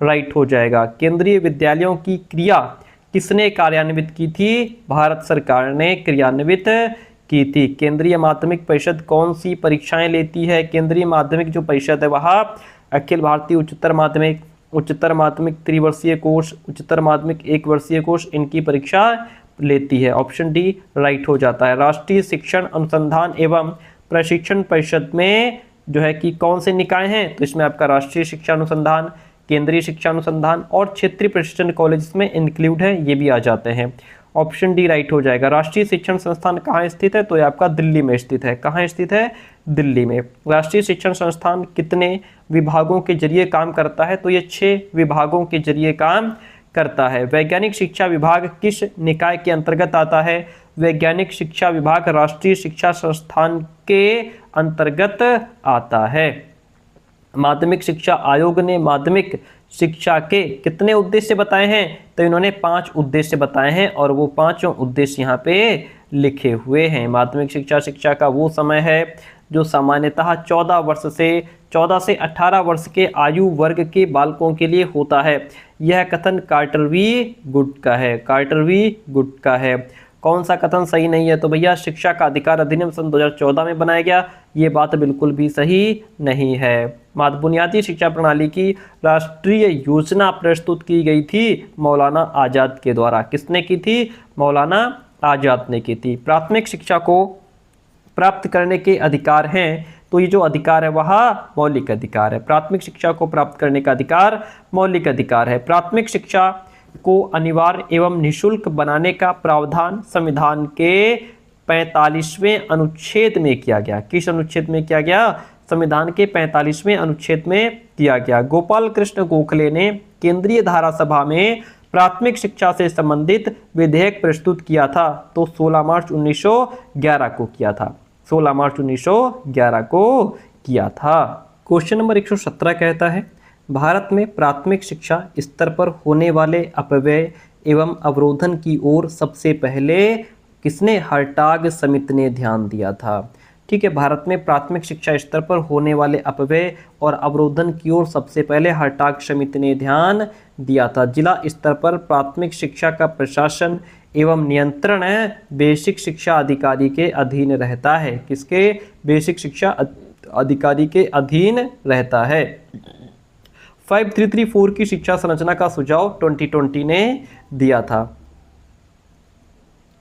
राइट हो जाएगा। केंद्रीय विद्यालयों की क्रिया किसने कार्यान्वित की थी? भारत सरकार ने क्रियान्वित की थी। केंद्रीय माध्यमिक परिषद कौन सी परीक्षाएं लेती है? केंद्रीय माध्यमिक जो परिषद है वह अखिल भारतीय उच्चतर माध्यमिक त्रिवर्षीय कोर्स, उच्चतर माध्यमिक 1 वर्षीय कोर्स, इनकी परीक्षा लेती है। ऑप्शन डी राइट हो जाता है। राष्ट्रीय शिक्षण अनुसंधान एवं प्रशिक्षण परिषद में जो है कि कौन से निकाय हैं? तो इसमें आपका राष्ट्रीय शिक्षा अनुसंधान, केंद्रीय शिक्षा अनुसंधान और क्षेत्रीय प्रशिक्षण कॉलेज में इंक्लूड है, ये भी आ जाते हैं। ऑप्शन डी राइट हो जाएगा। राष्ट्रीय शिक्षण संस्थान कहाँ स्थित है? तो ये आपका दिल्ली में स्थित है। कहाँ स्थित है? दिल्ली में। राष्ट्रीय शिक्षण संस्थान कितने विभागों के जरिए काम करता है? तो ये 6 विभागों के जरिए काम करता है। वैज्ञानिक शिक्षा विभाग किस निकाय के अंतर्गत आता है? वैज्ञानिक शिक्षा विभाग राष्ट्रीय शिक्षा संस्थान के अंतर्गत आता है। माध्यमिक शिक्षा आयोग ने माध्यमिक शिक्षा के कितने उद्देश्य बताए हैं? तो इन्होंने 5 उद्देश्य बताए हैं और वो 5 उद्देश्य यहाँ पे लिखे हुए हैं। माध्यमिक शिक्षा का वो समय है जो सामान्यतः 14 से 18 वर्ष के आयु वर्ग के बालकों के लिए होता है। यह कथन कार्टर वी गुड का है। कार्टर वी गुड का है। कौन सा कथन सही नहीं है? तो भैया शिक्षा का अधिकार अधिनियम सन 2014 में बनाया गया, ये बात बिल्कुल भी सही नहीं है। बुनियादी शिक्षा प्रणाली की राष्ट्रीय योजना प्रस्तुत की गई थी मौलाना आज़ाद के द्वारा। किसने की थी? मौलाना आज़ाद ने की थी। प्राथमिक शिक्षा को प्राप्त करने के अधिकार हैं, तो ये जो अधिकार है वह मौलिक अधिकार है। प्राथमिक शिक्षा को प्राप्त करने का अधिकार मौलिक अधिकार है। प्राथमिक शिक्षा को अनिवार्य एवं निःशुल्क बनाने का प्रावधान संविधान के 45वें अनुच्छेद में किया गया। किस अनुच्छेद में किया गया? संविधान के 45वें अनुच्छेद में किया गया। गोपाल कृष्ण गोखले ने केंद्रीय धारा सभा में प्राथमिक शिक्षा से संबंधित विधेयक प्रस्तुत किया था, तो 16 मार्च 1911 को किया था। 16 मार्च 1911 को किया था। क्वेश्चन नंबर 117 कहता है, भारत में प्राथमिक शिक्षा स्तर पर होने वाले अपव्यय एवं अवरोधन की ओर सबसे पहले किसने? हर्टाग समिति ने ध्यान दिया था। ठीक है, भारत में प्राथमिक शिक्षा स्तर पर होने वाले अपव्यय और अवरोधन की ओर सबसे पहले हर्टाग समिति ने ध्यान दिया था। जिला स्तर पर प्राथमिक शिक्षा का प्रशासन एवं नियंत्रण बेसिक शिक्षा अधिकारी के अधीन रहता है। किसके? बेसिक शिक्षा अधिकारी के अधीन रहता है। 5334 की शिक्षा संरचना का सुझाव 2020 ने दिया था।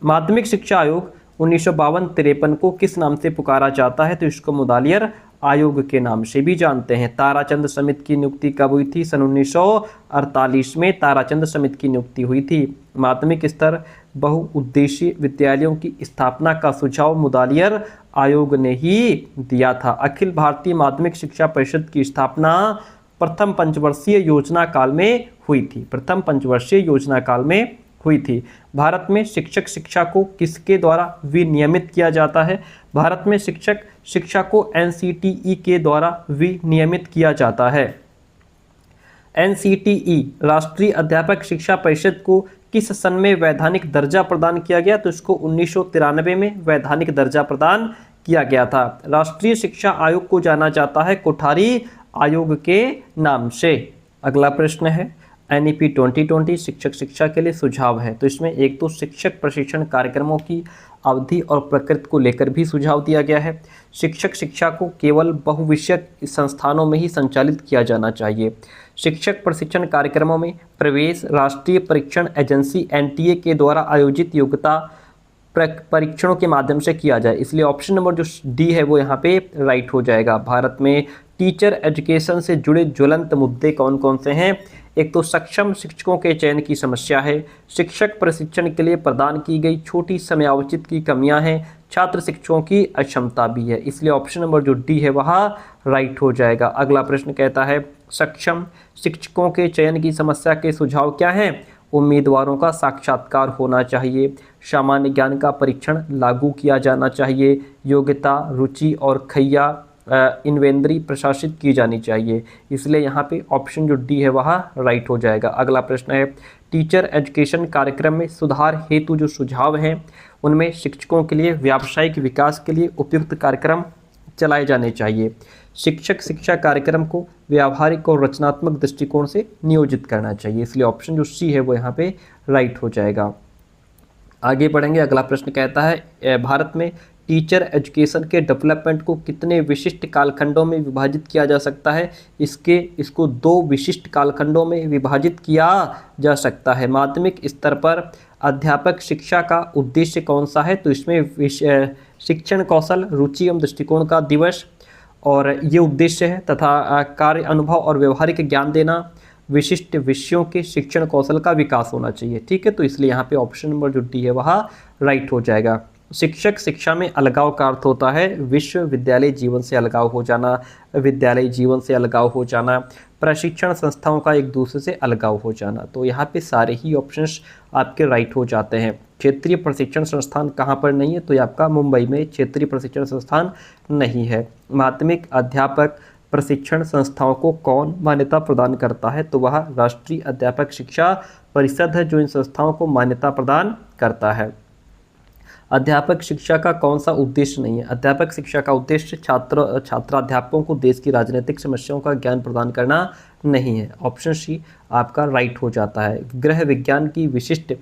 माध्यमिक शिक्षा आयोग 1952-53 को किस नाम से पुकारा जाता है? तो इसको मुदालियर आयोग के नाम से भी जानते हैं। ताराचंद समिति की नियुक्ति कब हुई थी? सन 1948 में ताराचंद समिति की नियुक्ति हुई थी। माध्यमिक स्तर बहुउद्देशीय विद्यालयों की स्थापना का सुझाव मुदालियर आयोग ने ही दिया था। अखिल भारतीय माध्यमिक शिक्षा परिषद की स्थापना प्रथम पंचवर्षीय योजना काल में हुई थी। प्रथम पंचवर्षीय योजना काल में हुई थी। भारत में शिक्षक शिक्षा को किसके द्वारा विनियमित किया जाता है? भारत में शिक्षक शिक्षा को एनसीटीई के द्वारा विनियमित किया जाता है। एनसीटीई राष्ट्रीय अध्यापक शिक्षा परिषद को किस सन में वैधानिक दर्जा प्रदान किया गया? तो इसको 1993 में वैधानिक दर्जा प्रदान किया गया था। राष्ट्रीय शिक्षा आयोग को जाना जाता है कोठारी आयोग के नाम से। अगला प्रश्न है एनईपी 2020 शिक्षक शिक्षा के लिए सुझाव है। तो इसमें एक तो शिक्षक प्रशिक्षण कार्यक्रमों की अवधि और प्रकृति को लेकर भी सुझाव दिया गया है। शिक्षक शिक्षा को केवल बहुविषयक संस्थानों में ही संचालित किया जाना चाहिए। शिक्षक प्रशिक्षण कार्यक्रमों में प्रवेश राष्ट्रीय परीक्षण एजेंसी एनटीए के द्वारा आयोजित योग्यता परीक्षणों के माध्यम से किया जाए, इसलिए ऑप्शन नंबर जो डी है वो यहाँ पे राइट हो जाएगा। भारत में टीचर एजुकेशन से जुड़े ज्वलंत मुद्दे कौन कौन से हैं? एक तो सक्षम शिक्षकों के चयन की समस्या है, शिक्षक प्रशिक्षण के लिए प्रदान की गई छोटी समयावचित की कमियां हैं, छात्र शिक्षकों की अक्षमता भी है, इसलिए ऑप्शन नंबर जो डी है वह राइट हो जाएगा। अगला प्रश्न कहता है सक्षम शिक्षकों के चयन की समस्या के सुझाव क्या हैं? उम्मीदवारों का साक्षात्कार होना चाहिए, सामान्य ज्ञान का परीक्षण लागू किया जाना चाहिए, योग्यता रुचि और खैया इन्वेंद्री प्रशासित की जानी चाहिए, इसलिए यहाँ पे ऑप्शन जो डी है वह राइट हो जाएगा। अगला प्रश्न है टीचर एजुकेशन कार्यक्रम में सुधार हेतु जो सुझाव हैं उनमें शिक्षकों के लिए व्यावसायिक विकास के लिए उपयुक्त कार्यक्रम चलाए जाने चाहिए। शिक्षक शिक्षा कार्यक्रम को व्यावहारिक और रचनात्मक दृष्टिकोण से नियोजित करना चाहिए, इसलिए ऑप्शन जो सी है वो यहाँ पे राइट हो जाएगा। आगे बढ़ेंगे। अगला प्रश्न कहता है भारत में टीचर एजुकेशन के डेवलपमेंट को कितने विशिष्ट कालखंडों में विभाजित किया जा सकता है? इसको 2 विशिष्ट कालखंडों में विभाजित किया जा सकता है। माध्यमिक स्तर पर अध्यापक शिक्षा का उद्देश्य कौन सा है? तो इसमें शिक्षण कौशल रुचि एवं दृष्टिकोण का दिवस और ये उद्देश्य है, तथा कार्य अनुभव और व्यवहारिक ज्ञान देना, विशिष्ट विषयों के शिक्षण कौशल का विकास होना चाहिए। ठीक है, तो इसलिए यहाँ पे ऑप्शन नंबर जो डी है वह राइट हो जाएगा। शिक्षक शिक्षा में अलगाव का अर्थ होता है विश्वविद्यालय जीवन से अलगाव हो जाना, विद्यालय जीवन से अलगाव हो जाना, प्रशिक्षण संस्थाओं का एक दूसरे से अलगाव हो जाना। तो यहाँ पे सारे ही ऑप्शंस आपके राइट हो जाते हैं। क्षेत्रीय प्रशिक्षण संस्थान कहाँ पर नहीं है? तो ये आपका मुंबई में क्षेत्रीय प्रशिक्षण संस्थान नहीं है। माध्यमिक अध्यापक प्रशिक्षण संस्थाओं को कौन मान्यता प्रदान करता है? तो वह राष्ट्रीय अध्यापक शिक्षा परिषद है जो इन संस्थाओं को मान्यता प्रदान करता है। अध्यापक शिक्षा का कौन सा उद्देश्य नहीं है? अध्यापक शिक्षा का उद्देश्य छात्राध्यापकों को देश की राजनीतिक समस्याओं का ज्ञान प्रदान करना नहीं है। ऑप्शन सी आपका राइट हो जाता है। गृह विज्ञान की विशिष्ट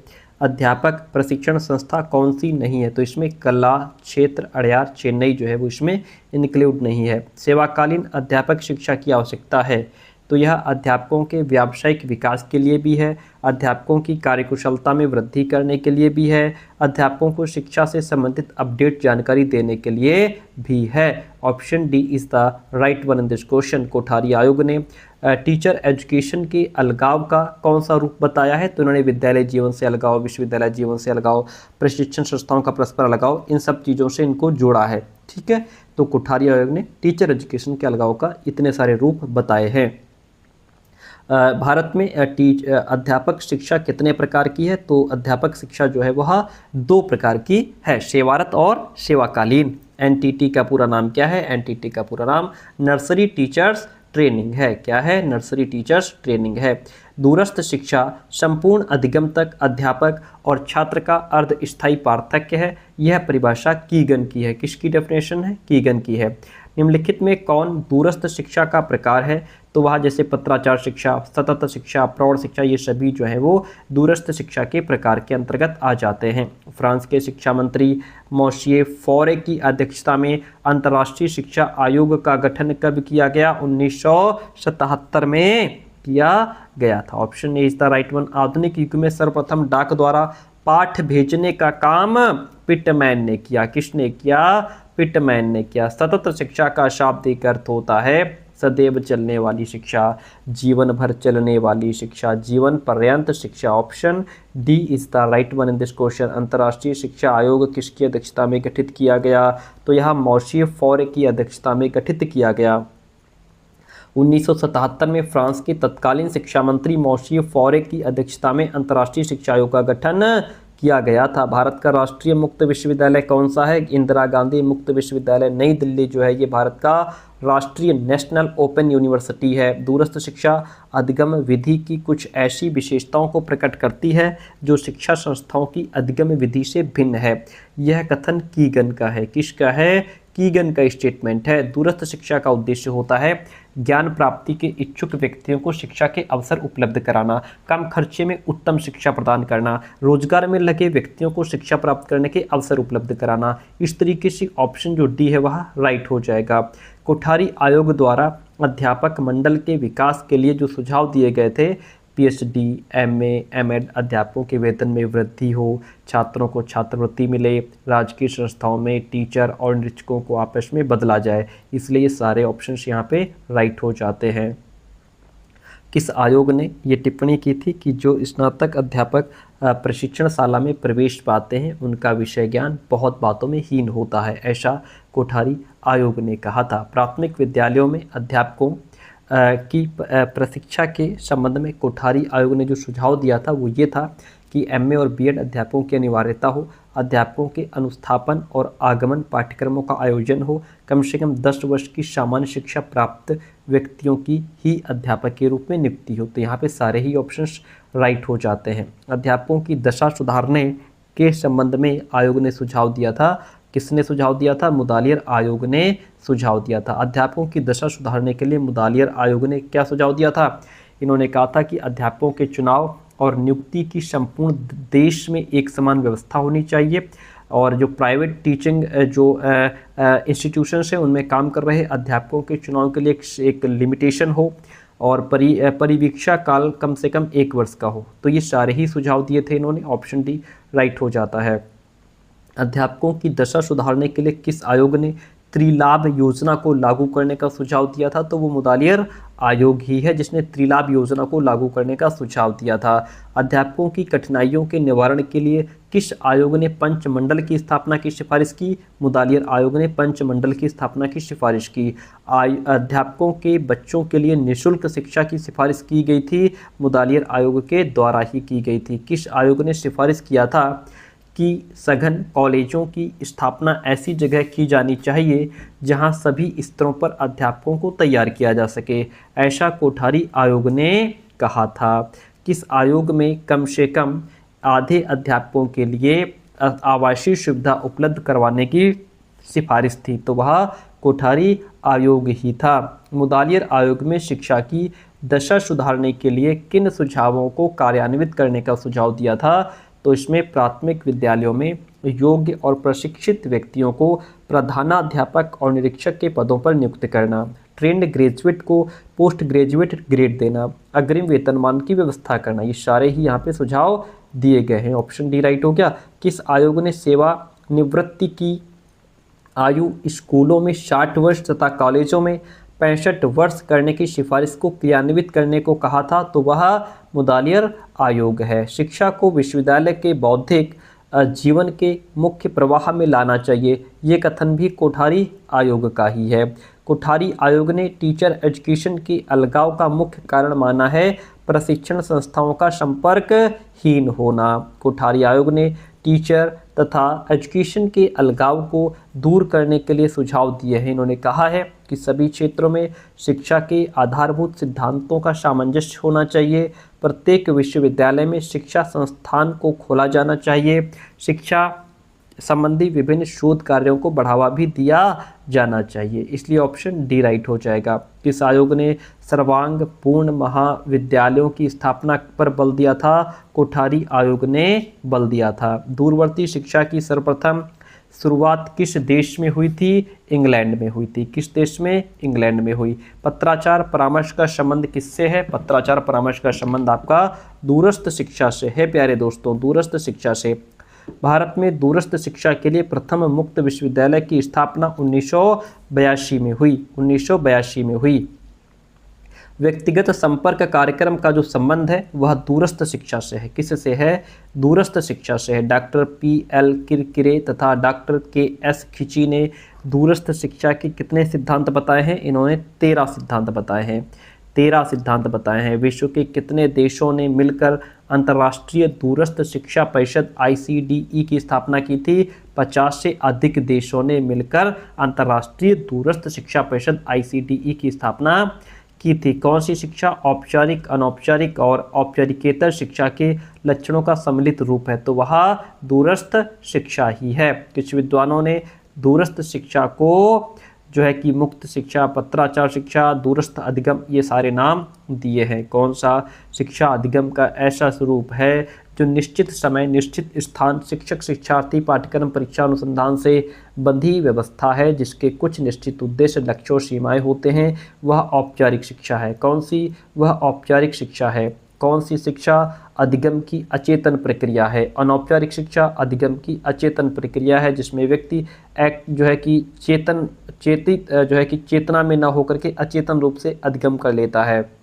अध्यापक प्रशिक्षण संस्था कौन सी नहीं है? तो इसमें कला क्षेत्र अड़यार चेन्नई जो है वो इसमें इंक्लूड नहीं है। सेवाकालीन अध्यापक शिक्षा की आवश्यकता है, तो यह अध्यापकों के व्यावसायिक विकास के लिए भी है, अध्यापकों की कार्यकुशलता में वृद्धि करने के लिए भी है, अध्यापकों को शिक्षा से संबंधित अपडेट जानकारी देने के लिए भी है। Option D is the right one in this question. Kothari आयोग ने टीचर एजुकेशन के अलगाव का कौन सा रूप बताया है? तो उन्होंने विद्यालय जीवन से अलगाव, विश्वविद्यालय जीवन से अलगाव, प्रशिक्षण संस्थाओं का परस्पर अलगाव, इन सब चीज़ों से इनको जोड़ा है। ठीक है, तो कोठारी आयोग ने टीचर एजुकेशन के अलगाव का इतने सारे रूप बताए हैं। भारत में अध्यापक शिक्षा कितने प्रकार की है? तो अध्यापक शिक्षा जो है वह 2 प्रकार की है, सेवारत और सेवाकालीन। एनटीटी का पूरा नाम क्या है? एनटीटी का पूरा नाम नर्सरी टीचर्स ट्रेनिंग है। क्या है? नर्सरी टीचर्स ट्रेनिंग है। दूरस्थ शिक्षा संपूर्ण अधिगम तक अध्यापक और छात्र का अर्धस्थायी पार्थक्य है। यह परिभाषा कीगन की है। किसकी डेफिनेशन है? कीगन की है। निम्नलिखित में कौन दूरस्थ शिक्षा का प्रकार है? तो वह जैसे पत्राचार शिक्षा, सतत शिक्षा, प्रौढ़ शिक्षा, ये सभी जो है वो दूरस्थ शिक्षा के प्रकार के अंतर्गत आ जाते हैं। फ्रांस के शिक्षा मंत्री मोशिये फौरे की अध्यक्षता में अंतर्राष्ट्रीय शिक्षा आयोग का गठन कब किया गया? 1977 में किया गया था। Option A is the right one. आधुनिक युग में सर्वप्रथम डाक द्वारा पाठ भेजने का काम पिटमैन ने किया। किसने किया? पिटमैन ने किया। सतत शिक्षा का शाब्दिक अर्थ होता है सदैव चलने वाली शिक्षा, जीवन भर चलने वाली शिक्षा, जीवन पर्यंत शिक्षा। Option D is the right one in this question. अंतर्राष्ट्रीय शिक्षा आयोग किसकी अध्यक्षता में गठित किया गया? तो यह मॉरिशियो फॉरे की अध्यक्षता में गठित किया गया। 1977 में फ्रांस के तत्कालीन शिक्षा मंत्री मॉरिशियो फॉरे की अध्यक्षता में अंतर्राष्ट्रीय शिक्षा आयोग का गठन किया गया था। भारत का राष्ट्रीय मुक्त विश्वविद्यालय कौन सा है? इंदिरा गांधी मुक्त विश्वविद्यालय नई दिल्ली जो है ये भारत का राष्ट्रीय नेशनल ओपन यूनिवर्सिटी है। दूरस्थ शिक्षा अधिगम विधि की कुछ ऐसी विशेषताओं को प्रकट करती है जो शिक्षा संस्थाओं की अधिगम विधि से भिन्न है। यह कथन कीगन का है। किसका है? कीगन का स्टेटमेंट है। दूरस्थ शिक्षा का उद्देश्य होता है ज्ञान प्राप्ति के इच्छुक व्यक्तियों को शिक्षा के अवसर उपलब्ध कराना, कम खर्चे में उत्तम शिक्षा प्रदान करना, रोजगार में लगे व्यक्तियों को शिक्षा प्राप्त करने के अवसर उपलब्ध कराना। इस तरीके से ऑप्शन जो डी है वह राइट हो जाएगा। कोठारी आयोग द्वारा अध्यापक मंडल के विकास के लिए जो सुझाव दिए गए थे, पीएचडी, एमए, एमएड, अध्यापकों के वेतन में वृद्धि हो, छात्रों को छात्रवृत्ति मिले, राजकीय संस्थाओं में टीचर और निरीक्षकों को आपस में बदला जाए। इसलिए ये सारे ऑप्शंस यहाँ पे राइट हो जाते हैं। किस आयोग ने ये टिप्पणी की थी कि जो स्नातक अध्यापक प्रशिक्षणशाला में प्रवेश पाते हैं उनका विषय ज्ञान बहुत बातों में हीन होता है, ऐसा कोठारी आयोग ने कहा था। प्राथमिक विद्यालयों में अध्यापकों की प्रशिक्षा के संबंध में कोठारी आयोग ने जो सुझाव दिया था वो ये था कि एमए और बीएड अध्यापकों की अनिवार्यता हो, अध्यापकों के अनुस्थापन और आगमन पाठ्यक्रमों का आयोजन हो, कम से कम 10 वर्ष की सामान्य शिक्षा प्राप्त व्यक्तियों की ही अध्यापक के रूप में नियुक्ति हो। तो यहाँ पे सारे ही ऑप्शंस राइट हो जाते हैं। अध्यापकों की दशा सुधारने के संबंध में आयोग ने सुझाव दिया था। किसने सुझाव दिया था? मुदालियर आयोग ने सुझाव दिया था। अध्यापकों की दशा सुधारने के लिए मुदालियर आयोग ने क्या सुझाव दिया था? इन्होंने कहा था कि अध्यापकों के चुनाव और नियुक्ति की संपूर्ण देश में एक समान व्यवस्था होनी चाहिए और जो प्राइवेट टीचिंग जो इंस्टीट्यूशंस हैं उनमें काम कर रहे अध्यापकों के चुनाव के लिए एक लिमिटेशन हो और परिवीक्षा काल कम से कम 1 वर्ष का हो। तो ये सारे ही सुझाव दिए थे इन्होंने। ऑप्शन डी राइट हो जाता है। अध्यापकों की दशा सुधारने के लिए किस आयोग ने त्रिलाभ योजना को लागू करने का सुझाव दिया था? तो वो मुदालियर आयोग ही है जिसने त्रिलाभ योजना को लागू करने का सुझाव दिया था। अध्यापकों की कठिनाइयों के निवारण के लिए किस आयोग ने पंचमंडल की स्थापना की सिफारिश की? मुदालियर आयोग ने पंचमंडल की स्थापना की सिफारिश की। अध्यापकों के बच्चों के लिए निःशुल्क शिक्षा की सिफारिश की गई थी, मुदालियर आयोग के द्वारा ही की गई थी। किस आयोग ने सिफारिश किया था कि सघन कॉलेजों की स्थापना ऐसी जगह की जानी चाहिए जहां सभी स्तरों पर अध्यापकों को तैयार किया जा सके, ऐसा कोठारी आयोग ने कहा था। किस आयोग में कम से कम आधे अध्यापकों के लिए आवासीय सुविधा उपलब्ध करवाने की सिफारिश थी? तो वह कोठारी आयोग ही था। मुदालियर आयोग में शिक्षा की दशा सुधारने के लिए किन सुझावों को कार्यान्वित करने का सुझाव दिया था? तो इसमें प्राथमिक विद्यालयों में योग्य और प्रशिक्षित व्यक्तियों को प्रधानाध्यापक और निरीक्षक के पदों पर नियुक्त करना, ट्रेंड ग्रेजुएट को पोस्ट ग्रेजुएट ग्रेड देना, अग्रिम वेतनमान की व्यवस्था करना, ये सारे ही यहाँ पे सुझाव दिए गए हैं। ऑप्शन डी राइट हो गया। किस आयोग ने सेवा निवृत्ति की आयु स्कूलों में 60 वर्ष तथा कॉलेजों में 65 वर्ष करने की सिफारिश को क्रियान्वित करने को कहा था? तो वह मुदालियर आयोग है। शिक्षा को विश्वविद्यालय के बौद्धिक जीवन के मुख्य प्रवाह में लाना चाहिए, ये कथन भी कोठारी आयोग का ही है। कोठारी आयोग ने टीचर एजुकेशन की अलगाव का मुख्य कारण माना है प्रशिक्षण संस्थाओं का संपर्कहीन होना। कोठारी आयोग ने टीचर तथा एजुकेशन के अलगाव को दूर करने के लिए सुझाव दिए हैं। इन्होंने कहा है कि सभी क्षेत्रों में शिक्षा के आधारभूत सिद्धांतों का सामंजस्य होना चाहिए, प्रत्येक विश्वविद्यालय में शिक्षा संस्थान को खोला जाना चाहिए, शिक्षा संबंधी विभिन्न शोध कार्यों को बढ़ावा भी दिया जाना चाहिए। इसलिए ऑप्शन डी राइट हो जाएगा। किस आयोग ने सर्वांग पूर्ण महाविद्यालयों की स्थापना पर बल दिया था? कोठारी आयोग ने बल दिया था। दूरवर्ती शिक्षा की सर्वप्रथम शुरुआत किस देश में हुई थी? इंग्लैंड में हुई थी। किस देश में? इंग्लैंड में हुई। पत्राचार परामर्श का संबंध किससे है? पत्राचार परामर्श का संबंध आपका दूरस्थ शिक्षा से है प्यारे दोस्तों, दूरस्थ शिक्षा से। भारत में दूरस्थ शिक्षा के लिए प्रथम मुक्त विश्वविद्यालय की स्थापना 1982 में हुई। 1982 में हुई। व्यक्तिगत संपर्क कार्यक्रम का जो संबंध है वह दूरस्थ शिक्षा से है। किससे है? दूरस्थ शिक्षा से है। Doctor P.L. किरकिरे तथा डॉक्टर K.S. खिची ने दूरस्थ शिक्षा के कितने सिद्धांत बताए हैं? इन्होंने 13 सिद्धांत बताए हैं। 13 सिद्धांत बताए हैं। विश्व के कितने देशों ने मिलकर अंतर्राष्ट्रीय दूरस्थ शिक्षा परिषद ICDE की स्थापना की थी? 50 से अधिक देशों ने मिलकर अंतर्राष्ट्रीय दूरस्थ शिक्षा परिषद ICDE की स्थापना की थी। कौन सी शिक्षा औपचारिक, अनौपचारिक और औपचारिकेतर शिक्षा के लक्षणों का सम्मिलित रूप है? तो वह दूरस्थ शिक्षा ही है। कुछ विद्वानों ने दूरस्थ शिक्षा को जो है कि मुक्त शिक्षा, पत्राचार शिक्षा, दूरस्थ अधिगम ये सारे नाम दिए हैं। कौन सा शिक्षा अधिगम का ऐसा स्वरूप है जो निश्चित समय, निश्चित स्थान, शिक्षक, शिक्षार्थी, पाठ्यक्रम, परीक्षा, अनुसंधान से बंधी व्यवस्था है, जिसके कुछ निश्चित उद्देश्य, लक्ष्य और सीमाएं होते हैं? वह औपचारिक शिक्षा है। कौन सी? वह औपचारिक शिक्षा है। कौन सी शिक्षा अधिगम की अचेतन प्रक्रिया है? अनौपचारिक शिक्षा अधिगम की अचेतन प्रक्रिया है, जिसमें व्यक्ति जो है कि चेतना में न होकर के अचेतन रूप से अधिगम कर लेता है।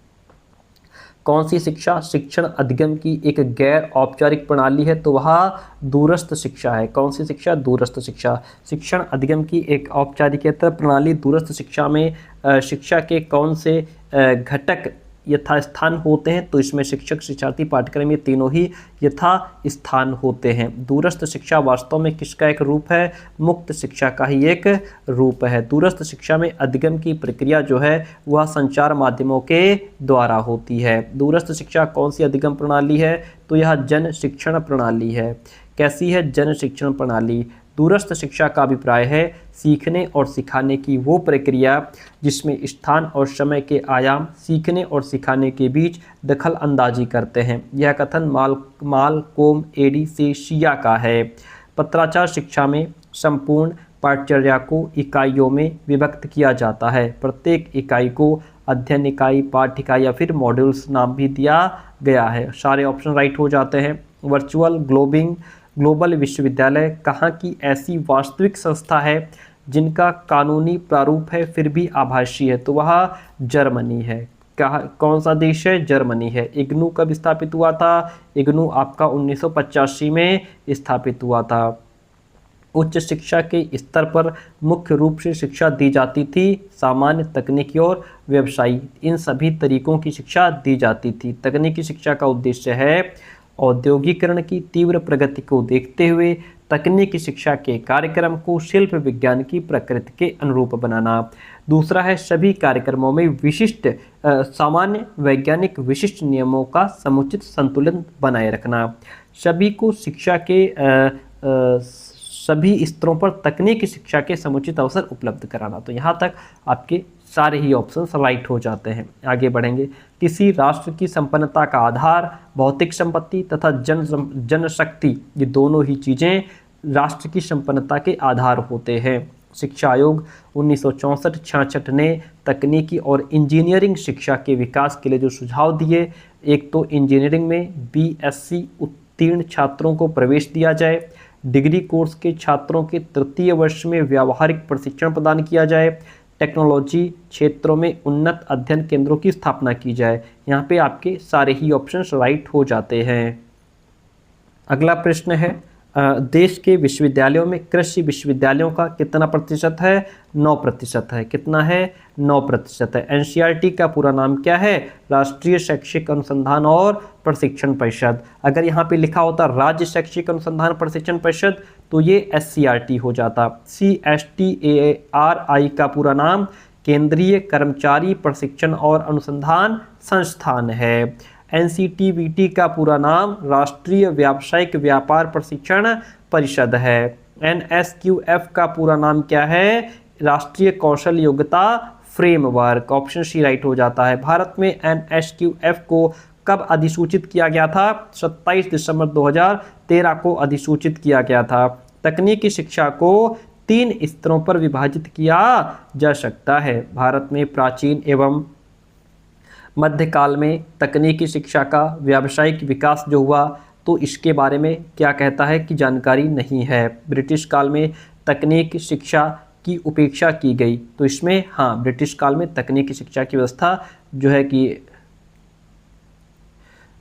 कौन सी शिक्षा शिक्षण अधिगम की एक गैर औपचारिक प्रणाली है? तो वह दूरस्थ शिक्षा है। कौन सी शिक्षा? दूरस्थ शिक्षा। शिक्षण अधिगम की एक औपचारिकेतर प्रणाली दूरस्थ शिक्षा में शिक्षा के कौन से घटक यथास्थान होते हैं? तो इसमें शिक्षक, शिक्षार्थी, पाठ्यक्रम ये तीनों ही यथास्थान होते हैं। दूरस्थ शिक्षा वास्तव में किसका एक रूप है? मुक्त शिक्षा का ही एक रूप है। दूरस्थ शिक्षा में अधिगम की प्रक्रिया जो है वह संचार माध्यमों के द्वारा होती है। दूरस्थ शिक्षा कौन सी अधिगम प्रणाली है? तो यह जन शिक्षण प्रणाली है। कैसी है? जन शिक्षण प्रणाली। दूरस्थ शिक्षा का अभिप्राय है सीखने और सिखाने की वो प्रक्रिया जिसमें स्थान और समय के आयाम सीखने और सिखाने के बीच दखल अंदाजी करते हैं। यह कथन मालकोम एडी से शिया का है। पत्राचार शिक्षा में संपूर्ण पाठचर्या को इकाइयों में विभक्त किया जाता है। प्रत्येक इकाई को अध्ययन इकाई, पाठ्य इकाई या फिर मॉड्यूल्स नाम भी दिया गया है। सारे ऑप्शन राइट हो जाते हैं। वर्चुअल ग्लोबल विश्वविद्यालय कहाँ की ऐसी वास्तविक संस्था है जिनका कानूनी प्रारूप है फिर भी आभासी है? तो वह जर्मनी है। कौन सा देश है? जर्मनी है। इग्नू कब स्थापित हुआ था? इग्नू आपका 1985 में स्थापित हुआ था। उच्च शिक्षा के स्तर पर मुख्य रूप से शिक्षा दी जाती थी सामान्य, तकनीकी और व्यवसायी, इन सभी तरीकों की शिक्षा दी जाती थी। तकनीकी शिक्षा का उद्देश्य है औद्योगिकरण की तीव्र प्रगति को देखते हुए तकनीकी शिक्षा के कार्यक्रम को शिल्प विज्ञान की प्रकृति के अनुरूप बनाना। दूसरा है सभी कार्यक्रमों में विशिष्ट सामान्य वैज्ञानिक विशिष्ट नियमों का समुचित संतुलन बनाए रखना। सभी को शिक्षा के सभी स्तरों पर तकनीकी शिक्षा के समुचित अवसर उपलब्ध कराना। तो यहाँ तक आपके सारे ही ऑप्शंस राइट हो जाते हैं। आगे बढ़ेंगे। किसी राष्ट्र की संपन्नता का आधार भौतिक संपत्ति तथा जनशक्ति, ये दोनों ही चीज़ें राष्ट्र की संपन्नता के आधार होते हैं। शिक्षा आयोग 1964-66 ने तकनीकी और इंजीनियरिंग शिक्षा के विकास के लिए जो सुझाव दिए, एक तो इंजीनियरिंग में BSc उत्तीर्ण छात्रों को प्रवेश दिया जाए, डिग्री कोर्स के छात्रों के तृतीय वर्ष में व्यावहारिक प्रशिक्षण प्रदान किया जाए, टेक्नोलॉजी क्षेत्रों में उन्नत अध्ययन केंद्रों की स्थापना की जाए। यहाँ पे आपके सारे ही ऑप्शंस राइट हो जाते हैं। अगला प्रश्न है देश के विश्वविद्यालयों में कृषि विश्वविद्यालयों का कितना प्रतिशत है? 9% है। कितना है? 9% है। NCERT का पूरा नाम क्या है? राष्ट्रीय शैक्षिक अनुसंधान और प्रशिक्षण परिषद। अगर यहाँ पे लिखा होता राज्य शैक्षिक अनुसंधान प्रशिक्षण परिषद तो ये SCRT हो जाता। CSTARI का पूरा नाम केंद्रीय कर्मचारी प्रशिक्षण और अनुसंधान संस्थान है। NCTVT का पूरा नाम राष्ट्रीय व्यावसायिक व्यापार प्रशिक्षण परिषद है। NSQF का पूरा नाम क्या है? राष्ट्रीय कौशल योग्यता फ्रेमवर्क। ऑप्शन सी राइट हो जाता है। भारत में NSQF को कब अधिसूचित किया गया था? 27 दिसंबर 2013 को अधिसूचित किया गया था। तकनीकी शिक्षा को 3 स्तरों पर विभाजित किया जा सकता है। भारत में प्राचीन एवं मध्यकाल में तकनीकी शिक्षा का व्यावसायिक विकास जो हुआ तो इसके बारे में क्या कहता है कि जानकारी नहीं है। ब्रिटिश काल में तकनीक शिक्षा की उपेक्षा की गई, तो इसमें हाँ, ब्रिटिश काल में तकनीकी शिक्षा की व्यवस्था जो है कि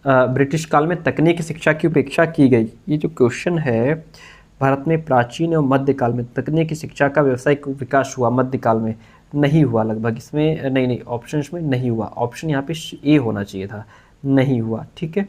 ब्रिटिश काल में तकनीकी शिक्षा की उपेक्षा की गई। ये जो क्वेश्चन है, भारत में प्राचीन एवं मध्यकाल में तकनीकी शिक्षा का व्यावसायिक विकास हुआ, मध्यकाल में नहीं हुआ लगभग, इसमें नहीं ऑप्शन में नहीं हुआ, ऑप्शन यहाँ पे ए होना चाहिए था, नहीं हुआ। ठीक है,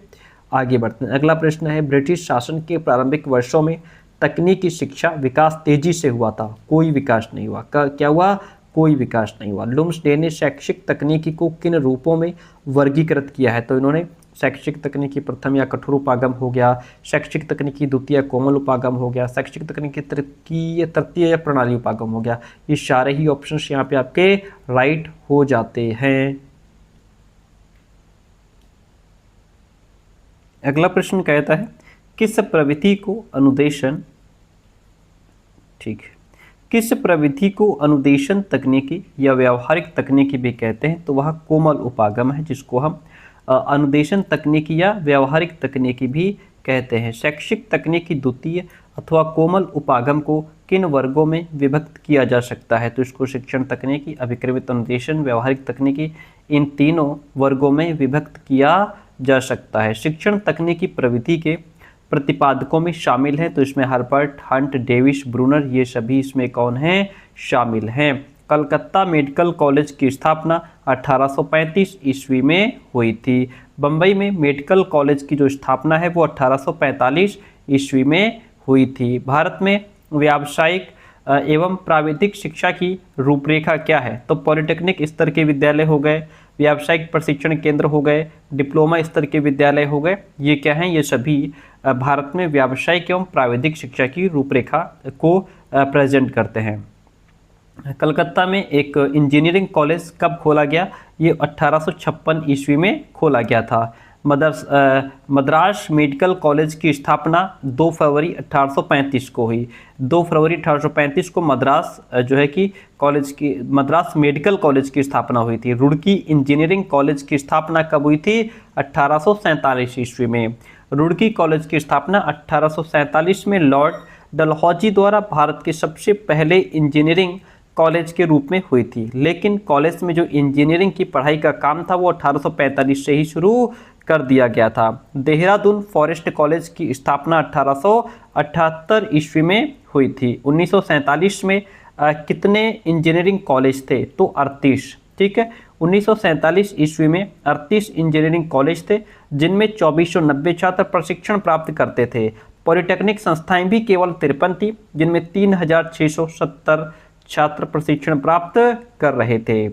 आगे बढ़ते हैं। अगला प्रश्न है, ब्रिटिश शासन के प्रारंभिक वर्षों में तकनीकी शिक्षा विकास तेजी से हुआ था, कोई विकास नहीं हुआ। क्या हुआ? कोई विकास नहीं हुआ। लुम्सडे ने शैक्षिक तकनीकी को किन रूपों में वर्गीकृत किया है? तो इन्होंने शैक्षिक तकनीकी प्रथम या कठोर उपागम हो गया, शैक्षिक तकनीकी द्वितीय कोमल उपागम हो गया, शैक्षिक तकनीकी तृतीय प्रणाली उपागम हो गया। ये सारे ही ऑप्शंस यहाँ पे आपके राइट हो जाते हैं। अगला प्रश्न कहता है, किस प्रविधि को अनुदेशन, ठीक है, किस प्रविधि को अनुदेशन तकनीकी या व्यावहारिक तकनीकी भी कहते हैं? तो वह कोमल उपागम है, जिसको हम अनुदेशन तकनीकी या व्यावहारिक तकनीकी भी कहते हैं। शैक्षिक तकनीकी द्वितीय अथवा कोमल उपागम को किन वर्गों में विभक्त किया जा सकता है? तो इसको शिक्षण तकनीकी, अभिक्रमित अनुदेशन, व्यावहारिक तकनीकी, इन तीनों वर्गों में विभक्त किया जा सकता है। शिक्षण तकनीकी प्रविधि के प्रतिपादकों में शामिल हैं, तो इसमें हर्बर्ट, हंट, डेविस, ब्रूनर, ये सभी इसमें कौन हैं? शामिल हैं। कलकत्ता मेडिकल कॉलेज की स्थापना 1835 ईस्वी में हुई थी। बम्बई में मेडिकल कॉलेज की जो स्थापना है वो 1845 ईस्वी में हुई थी। भारत में व्यावसायिक एवं प्राविधिक शिक्षा की रूपरेखा क्या है? तो पॉलिटेक्निक स्तर के विद्यालय हो गए, व्यावसायिक प्रशिक्षण केंद्र हो गए, डिप्लोमा स्तर के विद्यालय हो गए। ये क्या हैं? ये सभी भारत में व्यावसायिक एवं प्राविधिक शिक्षा की रूपरेखा को प्रेजेंट करते हैं। कलकत्ता में एक इंजीनियरिंग कॉलेज कब खोला गया? ये 1856 ईस्वी में खोला गया था। मद्रास मेडिकल कॉलेज की स्थापना 2 फरवरी 1835 को हुई। 2 फरवरी 1835 को मद्रास जो है कि कॉलेज की, मद्रास मेडिकल कॉलेज की स्थापना हुई थी। रुड़की इंजीनियरिंग कॉलेज की स्थापना कब हुई थी? 1847 ईस्वी में। रुड़की कॉलेज की स्थापना 1847 में लॉर्ड डलहौजी द्वारा भारत के सबसे पहले इंजीनियरिंग कॉलेज के रूप में हुई थी। लेकिन कॉलेज में जो इंजीनियरिंग की पढ़ाई का काम था वो 1845 से ही शुरू कर दिया गया था। देहरादून फॉरेस्ट कॉलेज की स्थापना 1878 ईस्वी में हुई थी। 1947 में कितने इंजीनियरिंग कॉलेज थे? तो 38। ठीक है, 1947 ईस्वी में 38 इंजीनियरिंग कॉलेज थे, जिनमें 2490 छात्र प्रशिक्षण प्राप्त करते थे। पॉलिटेक्निक संस्थाएं भी केवल 53 थी, जिनमें 3670 छात्र प्रशिक्षण प्राप्त कर रहे थे।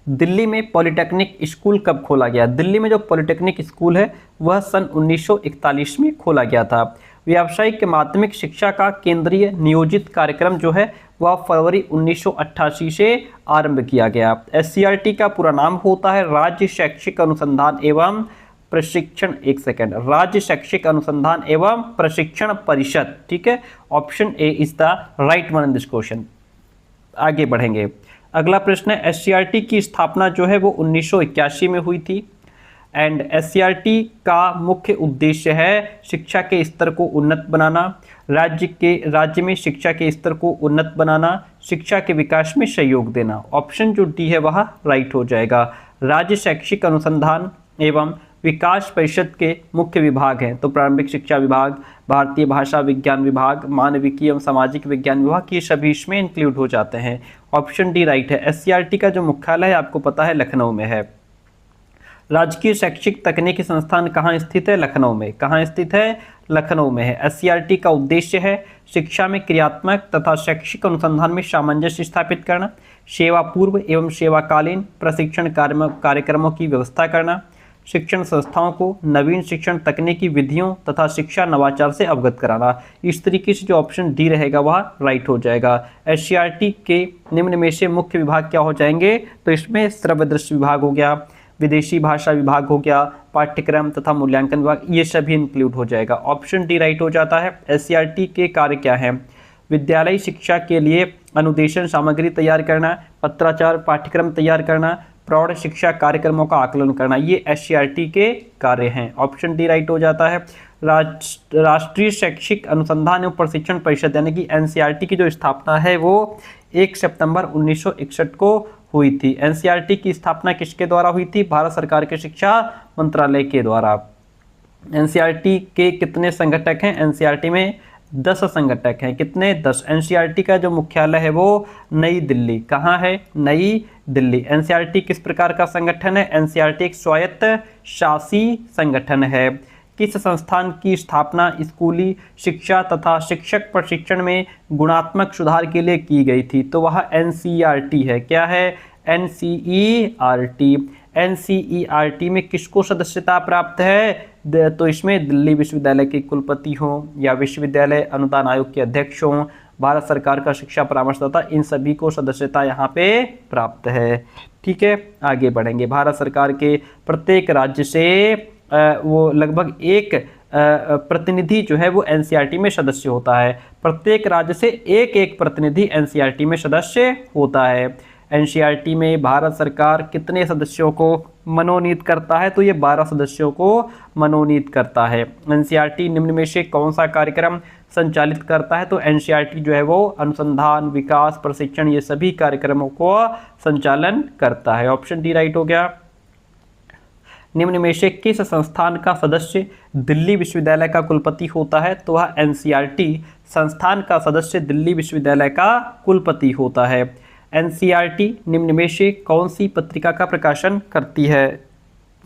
दिल्ली में पॉलिटेक्निक स्कूल कब खोला गया? दिल्ली में जो पॉलिटेक्निक स्कूल है वह सन 1941 में खोला गया था। व्यावसायिक माध्यमिक शिक्षा का केंद्रीय नियोजित कार्यक्रम जो है वह फरवरी 1988 से आरंभ किया गया। SCRT का पूरा नाम होता है राज्य शैक्षिक अनुसंधान एवं प्रशिक्षण, एक सेकेंड, राज्य शैक्षिक अनुसंधान एवं प्रशिक्षण परिषद। ठीक है, option A is the right one in this question. आगे बढ़ेंगे। अगला प्रश्न है, SCRT की स्थापना जो है वो 1981 में हुई थी। एंड SCRT का मुख्य उद्देश्य है शिक्षा के स्तर को उन्नत बनाना, राज्य में शिक्षा के स्तर को उन्नत बनाना, शिक्षा के विकास में सहयोग देना। ऑप्शन जो डी है वह राइट हो जाएगा। राज्य शैक्षिक अनुसंधान एवं विकास परिषद के मुख्य विभाग हैं तो प्रारंभिक शिक्षा विभाग, भारतीय भाषा विज्ञान विभाग, मानविकी एवं सामाजिक विज्ञान विभाग, ये सभी इसमें इंक्लूड हो जाते हैं। ऑप्शन डी राइट है। SCRT का जो मुख्यालय है आपको पता है लखनऊ में है। राजकीय शैक्षिक तकनीकी संस्थान कहाँ स्थित है? लखनऊ में। कहाँ स्थित है? लखनऊ में है। SCRT का उद्देश्य है शिक्षा में क्रियात्मक तथा शैक्षिक अनुसंधान में सामंजस्य स्थापित करना, सेवा पूर्व एवं सेवाकालीन प्रशिक्षण कार्यक्रमों की व्यवस्था करना, शिक्षण संस्थाओं को नवीन शिक्षण तकनीकी विधियों तथा शिक्षा नवाचार से अवगत कराना। इस तरीके से जो ऑप्शन डी रहेगा वह राइट हो जाएगा। SCRT के निम्न में से मुख्य विभाग क्या हो जाएंगे? तो इसमें श्रव्य दृश्य विभाग हो गया, विदेशी भाषा विभाग हो गया, पाठ्यक्रम तथा मूल्यांकन विभाग, ये सभी इंक्लूड हो जाएगा। ऑप्शन डी राइट हो जाता है। SCRT के कार्य क्या हैं? विद्यालयी शिक्षा के लिए अनुदेशन सामग्री तैयार करना, पत्राचार पाठ्यक्रम तैयार करना, प्रौढ़ शिक्षा कार्यक्रमों का आकलन करना, ये एससीईआरटी के कार्य हैं। ऑप्शन डी राइट हो जाता है। राष्ट्रीय शैक्षिक अनुसंधान एवं प्रशिक्षण परिषद यानी कि एनसीईआरटी की जो स्थापना है वो 1 सितंबर 1961 को हुई थी। एनसीईआरटी की स्थापना किसके द्वारा हुई थी? भारत सरकार के शिक्षा मंत्रालय के द्वारा। एनसीईआरटी के कितने संगठक हैं? एनसीईआरटी में 10 संगठक हैं। कितने? 10। एनसीईआरटी का जो मुख्यालय है वो नई दिल्ली। कहाँ है? नई दिल्ली। एनसीईआरटी किस प्रकार का संगठन है? एनसीईआरटी एक स्वायत्त शासी संगठन है। किस संस्थान की स्थापना स्कूली शिक्षा तथा शिक्षक प्रशिक्षण में गुणात्मक सुधार के लिए की गई थी? तो वह एनसीईआरटी है। क्या है? एनसीईआरटी। एनसीईआरटी में किसको सदस्यता प्राप्त है? तो इसमें दिल्ली विश्वविद्यालय के कुलपति हों या विश्वविद्यालय अनुदान आयोग के अध्यक्ष हों, भारत सरकार का शिक्षा परामर्शदाता, इन सभी को सदस्यता यहाँ पे प्राप्त है। ठीक है, आगे बढ़ेंगे। भारत सरकार के प्रत्येक राज्य से वो लगभग एक प्रतिनिधि जो है वो एनसीईआरटी में सदस्य होता है। प्रत्येक राज्य से एक एक प्रतिनिधि एनसीईआरटी में सदस्य होता है। एनसीईआरटी में भारत सरकार कितने सदस्यों को मनोनीत करता है? तो ये 12 सदस्यों को मनोनीत करता है। एनसीईआरटी निम्न में से कौन सा कार्यक्रम संचालित करता है? तो एनसीईआरटी जो है वो अनुसंधान, विकास, प्रशिक्षण, ये सभी कार्यक्रमों को संचालन करता है। ऑप्शन डी राइट हो गया। निम्न में से किस संस्थान का सदस्य दिल्ली विश्वविद्यालय का कुलपति होता है? तो वह एनसीईआरटी संस्थान का सदस्य दिल्ली विश्वविद्यालय का कुलपति होता है। एनसीईआरटी निम्न में से कौन सी पत्रिका का प्रकाशन करती है?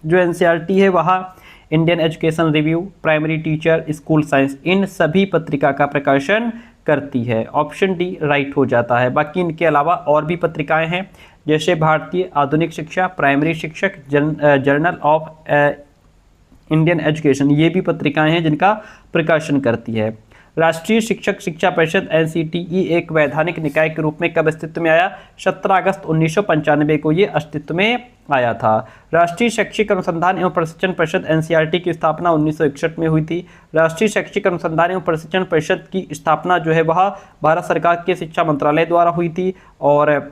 जो एनसीईआरटी है वह Indian education review, primary teacher, school science, इन सभी पत्रिका का प्रकाशन करती है। ऑप्शन डी राइट हो जाता है। बाकी इनके अलावा और भी पत्रिकाएं हैं जैसे भारतीय आधुनिक शिक्षा, प्राइमरी शिक्षक, जर्नल ऑफ इंडियन एजुकेशन, ये भी पत्रिकाएं हैं जिनका प्रकाशन करती है। राष्ट्रीय शिक्षक शिक्षा परिषद एनसीटीई एक वैधानिक निकाय के रूप में कब अस्तित्व में आया? 17 अगस्त 1995 को ये अस्तित्व में आया था। राष्ट्रीय शैक्षिक अनुसंधान एवं प्रशिक्षण परिषद एनसीईआरटी की स्थापना 1961 में हुई थी। राष्ट्रीय शैक्षिक अनुसंधान एवं प्रशिक्षण परिषद की स्थापना जो है वह भारत सरकार के शिक्षा मंत्रालय द्वारा हुई थी। और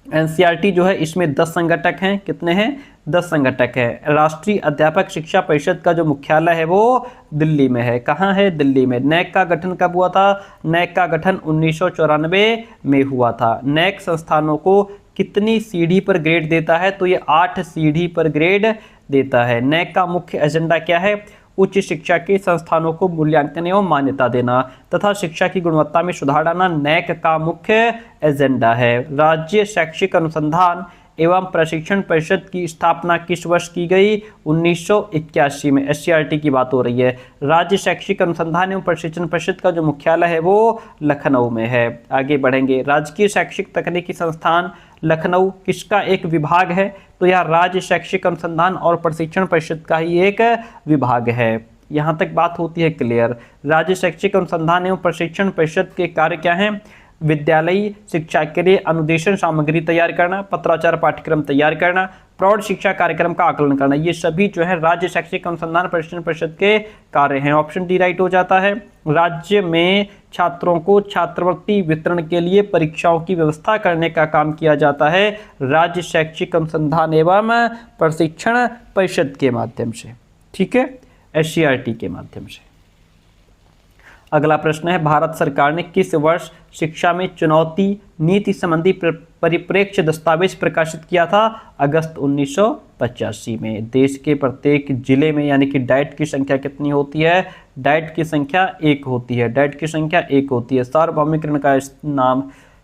एनसीईआरटी जो है इसमें 10 संगठक हैं। कितने हैं? 10 संगठक हैं। राष्ट्रीय अध्यापक शिक्षा परिषद का जो मुख्यालय है वो दिल्ली में है। कहाँ है? दिल्ली में। नैक का गठन कब हुआ था? नैक का गठन 1994 में हुआ था। नैक संस्थानों को कितनी सीढ़ी पर ग्रेड देता है? तो ये 8 सीढ़ी पर ग्रेड देता है। नैक का मुख्य एजेंडा क्या है? उच्च शिक्षा के संस्थानों को मूल्यांकन एवं मान्यता देना तथा शिक्षा की गुणवत्ता में सुधार लाना नैक का मुख्य एजेंडा है। राज्य शैक्षिक अनुसंधान एवं प्रशिक्षण परिषद की स्थापना किस वर्ष की गई? 1981 में। एससीईआरटी की बात हो रही है। राज्य शैक्षिक अनुसंधान एवं प्रशिक्षण परिषद का जो मुख्यालय है वो लखनऊ में है। आगे बढ़ेंगे। राजकीय शैक्षिक तकनीकी संस्थान लखनऊ किसका एक विभाग है? तो यह राज्य शैक्षिक अनुसंधान और प्रशिक्षण परिषद का ही एक विभाग है। यहाँ तक बात होती है क्लियर। राज्य शैक्षिक अनुसंधान एवं प्रशिक्षण परिषद के कार्य क्या हैं? विद्यालयी शिक्षा के लिए अनुदेशन सामग्री तैयार करना, पत्राचार पाठ्यक्रम तैयार करना, प्रौढ़ शिक्षा कार्यक्रम का आकलन करना, ये सभी जो है राज्य शैक्षिक अनुसंधान प्रशिक्षण परिषद के कार्य हैं। ऑप्शन डी राइट हो जाता है। राज्य में छात्रों को छात्रवृत्ति वितरण के लिए परीक्षाओं की व्यवस्था करने का काम किया जाता है राज्य शैक्षिक अनुसंधान एवं प्रशिक्षण परिषद के माध्यम से। ठीक है, एससीईआरटी के माध्यम से। अगला प्रश्न है, भारत सरकार ने किस वर्ष शिक्षा में चुनौती नीति संबंधी परिप्रेक्ष्य दस्तावेज प्रकाशित किया था? अगस्त 1985 में। देश के प्रत्येक जिले में यानी कि डाइट की संख्या कितनी होती है? डाइट की संख्या 1 होती है। डाइट की संख्या 1 होती है। सार्वभौमिकरण का नाम,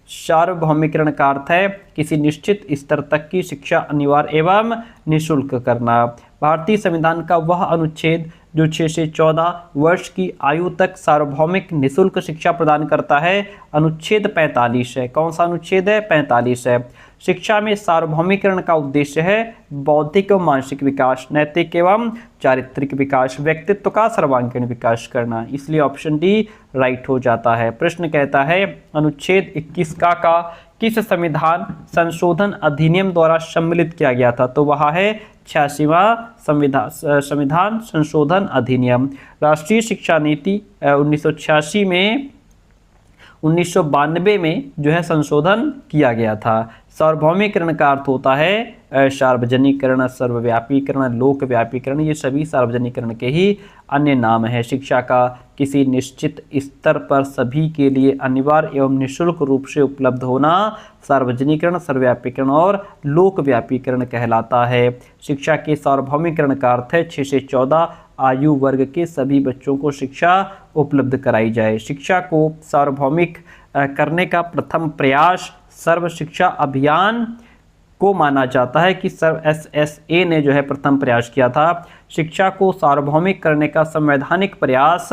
सार्वभौमिकरण का अर्थ है किसी निश्चित स्तर तक की शिक्षा अनिवार्य एवं निःशुल्क करना। भारतीय संविधान का वह अनुच्छेद जो 6 से 14 वर्ष की आयु तक सार्वभौमिक निःशुल्क शिक्षा प्रदान करता है, अनुच्छेद 45 है। कौन सा अनुच्छेद है? 45 है। शिक्षा में सार्वभौमिकरण का उद्देश्य है बौद्धिक एवं मानसिक विकास, नैतिक एवं चारित्रिक विकास, व्यक्तित्व का सर्वांगीण विकास करना। इसलिए ऑप्शन डी राइट हो जाता है। प्रश्न कहता है अनुच्छेद 21 का किस संविधान संशोधन अधिनियम द्वारा सम्मिलित किया गया था? तो वह है 86वां संविधान संशोधन अधिनियम। राष्ट्रीय शिक्षा नीति 1986 में 1992 में जो है संशोधन किया गया था। सार्वभौमिकरण का अर्थ होता है सार्वजनिकरण, सर्वव्यापीकरण, लोकव्यापीकरण, ये सभी सार्वजनिकरण के ही अन्य नाम हैं। शिक्षा का किसी निश्चित स्तर पर सभी के लिए अनिवार्य एवं निःशुल्क रूप से उपलब्ध होना सार्वजनिकरण, सर्वव्यापीकरण और लोकव्यापीकरण कहलाता है। शिक्षा के सार्वभौमिकरण का अर्थ है 6 से 14 आयु वर्ग के सभी बच्चों को शिक्षा उपलब्ध कराई जाए। शिक्षा को सार्वभौमिक करने का प्रथम प्रयास सर्व शिक्षा अभियान को माना जाता है कि SSA ने जो है प्रथम प्रयास किया था। शिक्षा को सार्वभौमिक करने का संवैधानिक प्रयास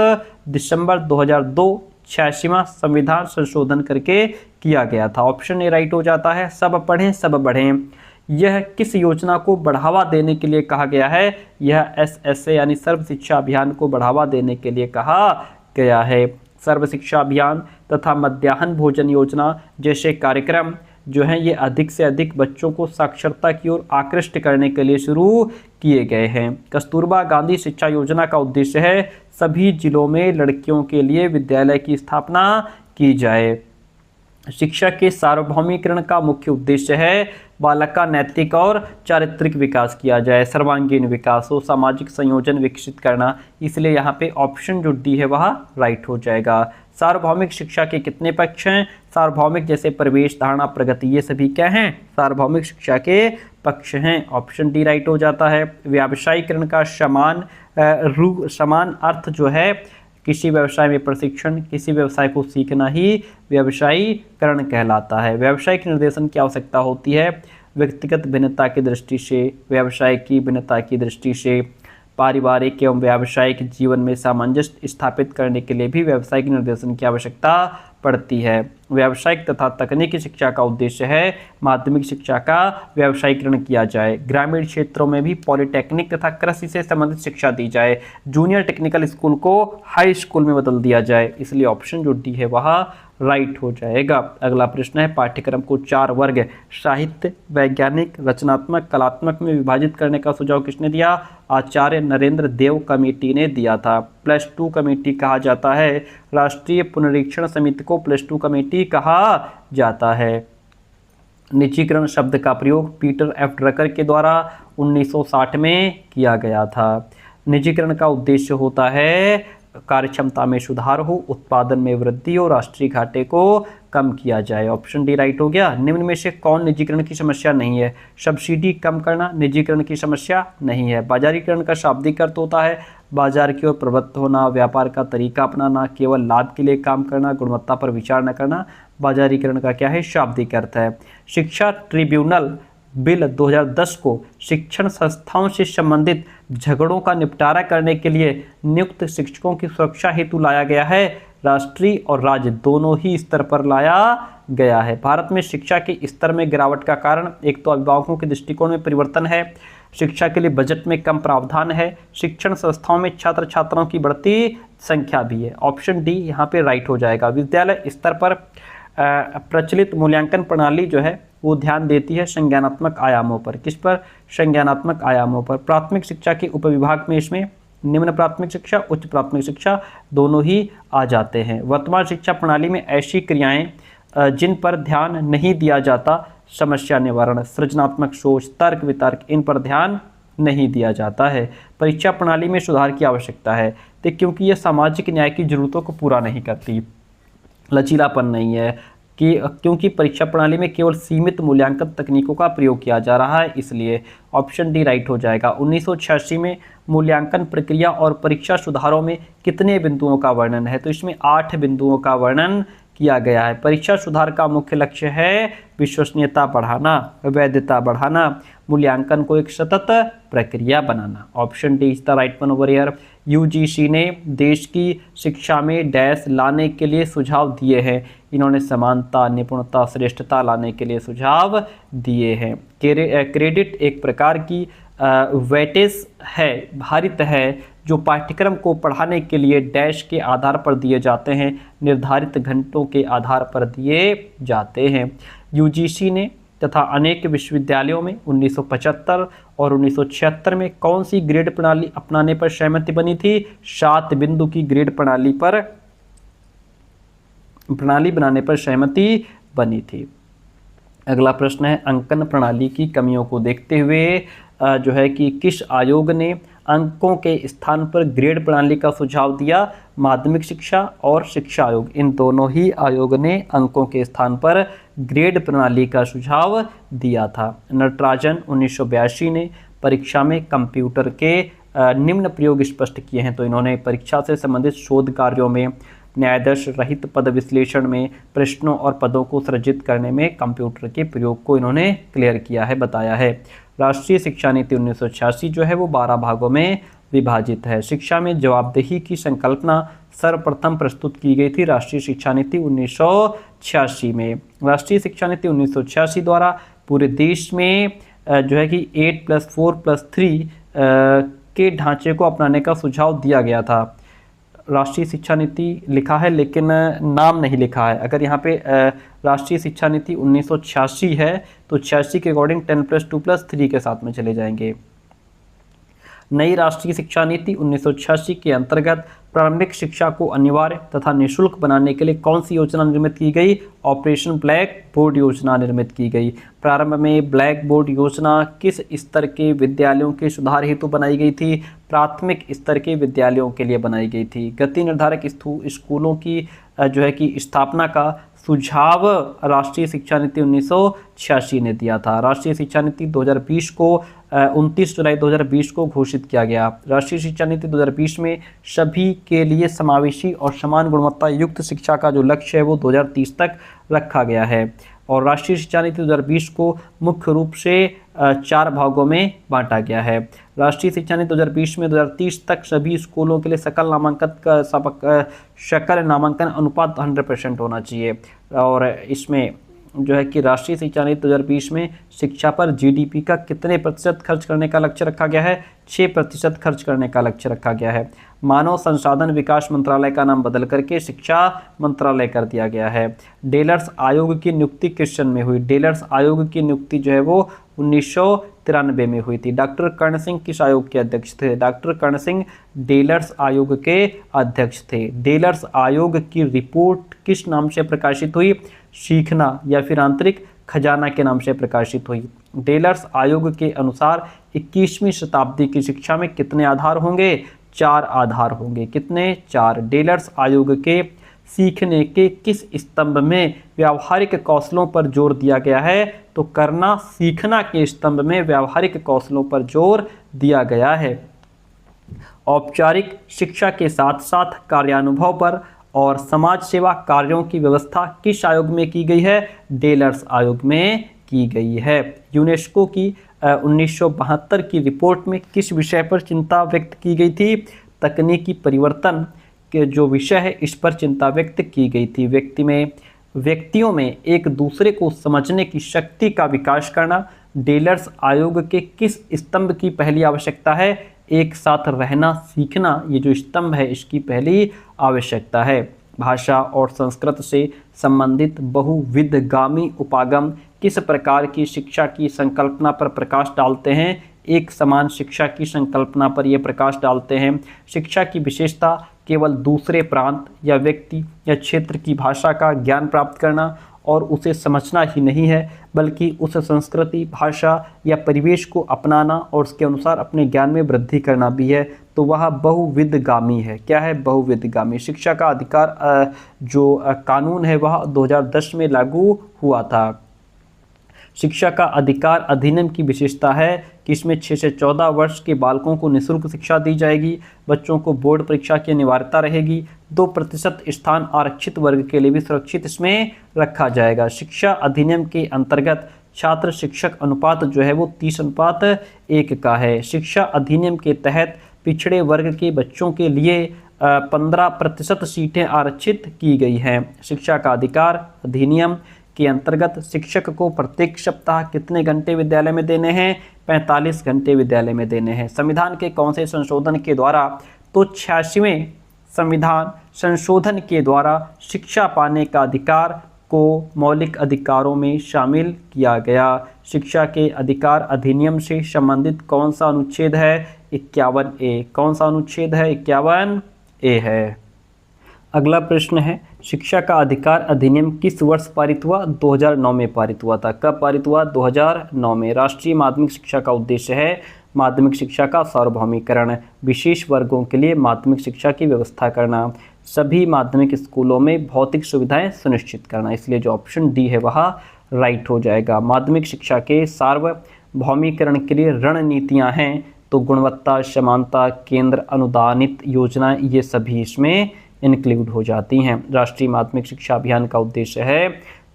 दिसंबर 2002 86वां संविधान संशोधन करके किया गया था। ऑप्शन ए राइट हो जाता है। सब पढ़ें सब बढ़ें, यह किस योजना को बढ़ावा देने के लिए कहा गया है? यह SSA यानी सर्व शिक्षा अभियान को बढ़ावा देने के लिए कहा गया है। सर्व शिक्षा अभियान तथा मध्याह्न भोजन योजना जैसे कार्यक्रम जो हैं ये अधिक से अधिक बच्चों को साक्षरता की ओर आकृष्ट करने के लिए शुरू किए गए हैं। कस्तूरबा गांधी शिक्षा योजना का उद्देश्य है सभी जिलों में लड़कियों के लिए विद्यालय की स्थापना की जाए। शिक्षा के सार्वभौमिकरण का मुख्य उद्देश्य है बालक का नैतिक और चारित्रिक विकास किया जाए, सर्वांगीण विकास हो, सामाजिक संयोजन विकसित करना, इसलिए यहाँ पे ऑप्शन जो डी है वह राइट हो जाएगा। सार्वभौमिक शिक्षा के कितने पक्ष हैं? सार्वभौमिक जैसे प्रवेश, धारणा, प्रगति, ये सभी क्या हैं? सार्वभौमिक शिक्षा के पक्ष हैं। ऑप्शन डी राइट हो जाता है। व्यावसायीकरण का समान अर्थ जो है किसी व्यवसाय में प्रशिक्षण, किसी व्यवसाय को सीखना ही व्यवसायीकरण कहलाता है। व्यावसायिक निर्देशन की आवश्यकता होती है व्यक्तिगत भिन्नता की दृष्टि से, व्यवसाय की भिन्नता की दृष्टि से, पारिवारिक एवं व्यावसायिक जीवन में सामंजस्य स्थापित करने के लिए भी व्यावसायिक निर्देशन की आवश्यकता पड़ती है। व्यावसायिक तथा तकनीकी शिक्षा का उद्देश्य है माध्यमिक शिक्षा का व्यावसायीकरण किया जाए, ग्रामीण क्षेत्रों में भी पॉलिटेक्निक तथा कृषि से संबंधित शिक्षा दी जाए, जूनियर टेक्निकल स्कूल को हाई स्कूल में बदल दिया जाए, इसलिए ऑप्शन जो डी है वह राइट हो जाएगा। अगला प्रश्न है पाठ्यक्रम को 4 वर्ग साहित्य, वैज्ञानिक, रचनात्मक, कलात्मक में विभाजित करने का सुझाव किसने दिया? आचार्य नरेंद्र देव कमेटी ने दिया था। +2 कमेटी कहा जाता है। राष्ट्रीय पुनरीक्षण समिति को +2 कमेटी कहा जाता है। निजीकरण शब्द का प्रयोग पीटर एफ ड्रकर के द्वारा 1960 में किया गया था। निजीकरण का उद्देश्य होता है कार्यक्षमता में सुधार हो, उत्पादन में वृद्धि हो, राष्ट्रीय घाटे को कम किया जाए। ऑप्शन डी राइट हो गया। निम्न में से कौन निजीकरण की समस्या नहीं है? सब्सिडी कम करना निजीकरण की समस्या नहीं है। बाजारीकरण का शाब्दिक अर्थ होता है बाजार की ओर प्रवृत्त होना, व्यापार का तरीका अपनाना, केवल लाभ के लिए काम करना, गुणवत्ता पर विचार न करना, बाजारीकरण का क्या है? शाब्दिक अर्थ है। शिक्षा ट्रिब्यूनल बिल 2010 को शिक्षण संस्थाओं से संबंधित झगड़ों का निपटारा करने के लिए नियुक्त शिक्षकों की सुरक्षा हेतु लाया गया है। राष्ट्रीय और राज्य दोनों ही स्तर पर लाया गया है। भारत में शिक्षा के स्तर में गिरावट का कारण एक तो अभिभावकों के दृष्टिकोण में परिवर्तन है, शिक्षा के लिए बजट में कम प्रावधान है, शिक्षण संस्थाओं में छात्र छात्राओं की बढ़ती संख्या भी है। ऑप्शन डी यहाँ पे राइट हो जाएगा। विद्यालय स्तर पर प्रचलित मूल्यांकन प्रणाली जो है वो ध्यान देती है संज्ञानात्मक आयामों पर। किस पर? संज्ञानात्मक आयामों पर। प्राथमिक शिक्षा के उपविभाग में इसमें निम्न प्राथमिक शिक्षा, उच्च प्राथमिक शिक्षा दोनों ही आ जाते हैं। वर्तमान शिक्षा प्रणाली में ऐसी क्रियाएं जिन पर ध्यान नहीं दिया जाता, समस्या निवारण, सृजनात्मक सोच, तर्क वितर्क, इन पर ध्यान नहीं दिया जाता है। परीक्षा प्रणाली में सुधार की आवश्यकता है तो क्योंकि यह सामाजिक न्याय की जरूरतों को पूरा नहीं करती। लचीलापन नहीं है कि क्योंकि परीक्षा प्रणाली में केवल सीमित मूल्यांकन तकनीकों का प्रयोग किया जा रहा है, इसलिए ऑप्शन डी राइट हो जाएगा। 1986 में मूल्यांकन प्रक्रिया और परीक्षा सुधारों में कितने बिंदुओं का वर्णन है? तो इसमें 8 बिंदुओं का वर्णन किया गया है। परीक्षा सुधार का मुख्य लक्ष्य है विश्वसनीयता बढ़ाना, वैधता बढ़ाना, मूल्यांकन को एक सतत प्रक्रिया बनाना। Option D is the right one over here. UGC ने देश की शिक्षा में डैश लाने के लिए सुझाव दिए हैं। इन्होंने समानता, निपुणता, श्रेष्ठता लाने के लिए सुझाव दिए हैं। क्रेडिट एक प्रकार की वेटेज है, भारित है, जो पाठ्यक्रम को पढ़ाने के लिए डैश के आधार पर दिए जाते हैं, निर्धारित घंटों के आधार पर दिए जाते हैं। यूजीसी ने तथा अनेक विश्वविद्यालयों में 1975 और 1976 में कौन सी ग्रेड प्रणाली अपनाने पर सहमति बनी थी? 7 बिंदु की ग्रेड प्रणाली बनाने पर सहमति बनी थी। अगला प्रश्न है, अंकन प्रणाली की कमियों को देखते हुए जो है कि किस आयोग ने अंकों के स्थान पर ग्रेड प्रणाली का सुझाव दिया? माध्यमिक शिक्षा और शिक्षा आयोग, इन दोनों ही आयोग ने अंकों के स्थान पर ग्रेड प्रणाली का सुझाव दिया था। नटराजन 1982 ने परीक्षा में कंप्यूटर के निम्न प्रयोग स्पष्ट किए हैं। तो इन्होंने परीक्षा से संबंधित शोध कार्यों में, न्यायाधीश रहित पद विश्लेषण में, प्रश्नों और पदों को सृजित करने में कंप्यूटर के प्रयोग को इन्होंने क्लियर किया है, बताया है। राष्ट्रीय शिक्षा नीति 1986 जो है वो 12 भागों में विभाजित है। शिक्षा में जवाबदेही की संकल्पना सर्वप्रथम प्रस्तुत की गई थी राष्ट्रीय शिक्षा नीति 1986 में। राष्ट्रीय शिक्षा नीति 1986 द्वारा पूरे देश में जो है कि 8+4+3 के ढांचे को अपनाने का सुझाव दिया गया था। राष्ट्रीय शिक्षा नीति लिखा है लेकिन नाम नहीं लिखा है। अगर यहाँ पे राष्ट्रीय शिक्षा नीति 1986 है तो 86 के अकॉर्डिंग 10+2+3 के साथ में चले जाएंगे। नई राष्ट्रीय शिक्षा नीति 1986 के अंतर्गत प्रारंभिक शिक्षा को अनिवार्य तथा निःशुल्क बनाने के लिए कौन सी योजना निर्मित की गई? ऑपरेशन ब्लैक बोर्ड योजना निर्मित की गई। प्रारंभ में ब्लैक बोर्ड योजना किस स्तर के विद्यालयों के सुधार हेतु बनाई गई थी? प्राथमिक स्तर के विद्यालयों के लिए बनाई गई थी। गति निर्धारक स्कूलों की जो है कि स्थापना का सुझाव राष्ट्रीय शिक्षा नीति 1986 ने दिया था। राष्ट्रीय शिक्षा नीति 2020 को 29 जुलाई 2020 को घोषित किया गया। राष्ट्रीय शिक्षा नीति 2020 में सभी के लिए समावेशी और समान गुणवत्ता युक्त शिक्षा का जो लक्ष्य है वो 2030 तक रखा गया है। और राष्ट्रीय शिक्षा नीति 2020 को मुख्य रूप से 4 भागों में बांटा गया है। राष्ट्रीय शिक्षा नीति 2020 में 2030 तक सभी स्कूलों के लिए सकल नामांकन अनुपात 100% होना चाहिए। और इसमें जो है कि राष्ट्रीय शिक्षा नीति 2020 में शिक्षा पर जीडीपी का कितने प्रतिशत खर्च करने का लक्ष्य रखा गया है? 6% खर्च करने का लक्ष्य रखा गया है। मानव संसाधन विकास मंत्रालय का नाम बदल करके शिक्षा मंत्रालय कर दिया गया है। डेलर्स आयोग की नियुक्ति किस सन में हुई? डेलर्स आयोग की नियुक्ति जो है वो 1993 में हुई थी। डॉक्टर कर्ण सिंह किस आयोग के अध्यक्ष थे? डॉक्टर कर्ण सिंह डेलर्स आयोग के अध्यक्ष थे। डेलर्स आयोग की रिपोर्ट किस नाम से प्रकाशित हुई? सीखना या फिर आंतरिक खजाना के नाम से प्रकाशित हुई। डेलर्स आयोग के अनुसार 21वीं शताब्दी की शिक्षा में कितने आधार होंगे? 4 आधार होंगे। कितने? 4। डेलर्स आयोग के सीखने के किस स्तंभ में व्यावहारिक कौशलों पर जोर दिया गया है? तो करना सीखना के स्तंभ में व्यावहारिक कौशलों पर जोर दिया गया है। औपचारिक शिक्षा के साथ साथ कार्यानुभव पर और समाज सेवा कार्यों की व्यवस्था किस आयोग में की गई है? डेलर्स आयोग में की गई है। यूनेस्को की 1972 की रिपोर्ट में किस विषय पर चिंता व्यक्त की गई थी? तकनीकी परिवर्तन के जो विषय है इस पर चिंता व्यक्त की गई थी। व्यक्तियों में एक दूसरे को समझने की शक्ति का विकास करना डेलर्स आयोग के किस स्तंभ की पहली आवश्यकता है? एक साथ रहना सीखना, ये जो स्तंभ है इसकी पहली आवश्यकता है। भाषा और संस्कृत से संबंधित बहुविधगामी उपागम किस प्रकार की शिक्षा की संकल्पना पर प्रकाश डालते हैं? एक समान शिक्षा की संकल्पना पर यह प्रकाश डालते हैं। शिक्षा की विशेषता केवल दूसरे प्रांत या व्यक्ति या क्षेत्र की भाषा का ज्ञान प्राप्त करना और उसे समझना ही नहीं है, बल्कि उस संस्कृति, भाषा या परिवेश को अपनाना और उसके अनुसार अपने ज्ञान में वृद्धि करना भी है। तो वह बहुविधगामी है। क्या है? बहुविधगामी। शिक्षा का अधिकार जो कानून है वह 2010 में लागू हुआ था। शिक्षा का अधिकार अधिनियम की विशेषता है कि इसमें 6 से 14 वर्ष के बालकों को निःशुल्क शिक्षा दी जाएगी। बच्चों को बोर्ड परीक्षा की अनिवार्यता रहेगी। 2% स्थान आरक्षित वर्ग के लिए भी सुरक्षित इसमें रखा जाएगा। शिक्षा अधिनियम के अंतर्गत छात्र शिक्षक अनुपात जो है वो 30:1 का है। शिक्षा अधिनियम के तहत पिछड़े वर्ग के बच्चों के लिए 15% सीटें आरक्षित की गई हैं। शिक्षा का अधिकार अधिनियम के अंतर्गत शिक्षक को प्रत्येक सप्ताह कितने घंटे विद्यालय में देने हैं? 45 घंटे विद्यालय में देने हैं। संविधान के कौन से संशोधन के द्वारा? तो 86वें संविधान संशोधन के द्वारा शिक्षा पाने का अधिकार को मौलिक अधिकारों में शामिल किया गया। शिक्षा के अधिकार अधिनियम से संबंधित कौन सा अनुच्छेद है? 51A। कौन सा अनुच्छेद है? 51A है। अगला प्रश्न है, शिक्षा का अधिकार अधिनियम किस वर्ष पारित हुआ? 2009 में पारित हुआ था। कब पारित हुआ? 2009 में। राष्ट्रीय माध्यमिक शिक्षा का उद्देश्य है माध्यमिक शिक्षा का सार्वभौमिकरण, विशेष वर्गों के लिए माध्यमिक शिक्षा की व्यवस्था करना, सभी माध्यमिक स्कूलों में भौतिक सुविधाएं सुनिश्चित करना। इसलिए जो ऑप्शन डी है वह राइट हो जाएगा। माध्यमिक शिक्षा के सार्वभौमिकरण के लिए रणनीतियां हैं तो गुणवत्ता, समानता, केंद्र अनुदानित योजना, ये सभी इसमें इंक्लूड हो जाती हैं। राष्ट्रीय माध्यमिक शिक्षा अभियान का उद्देश्य है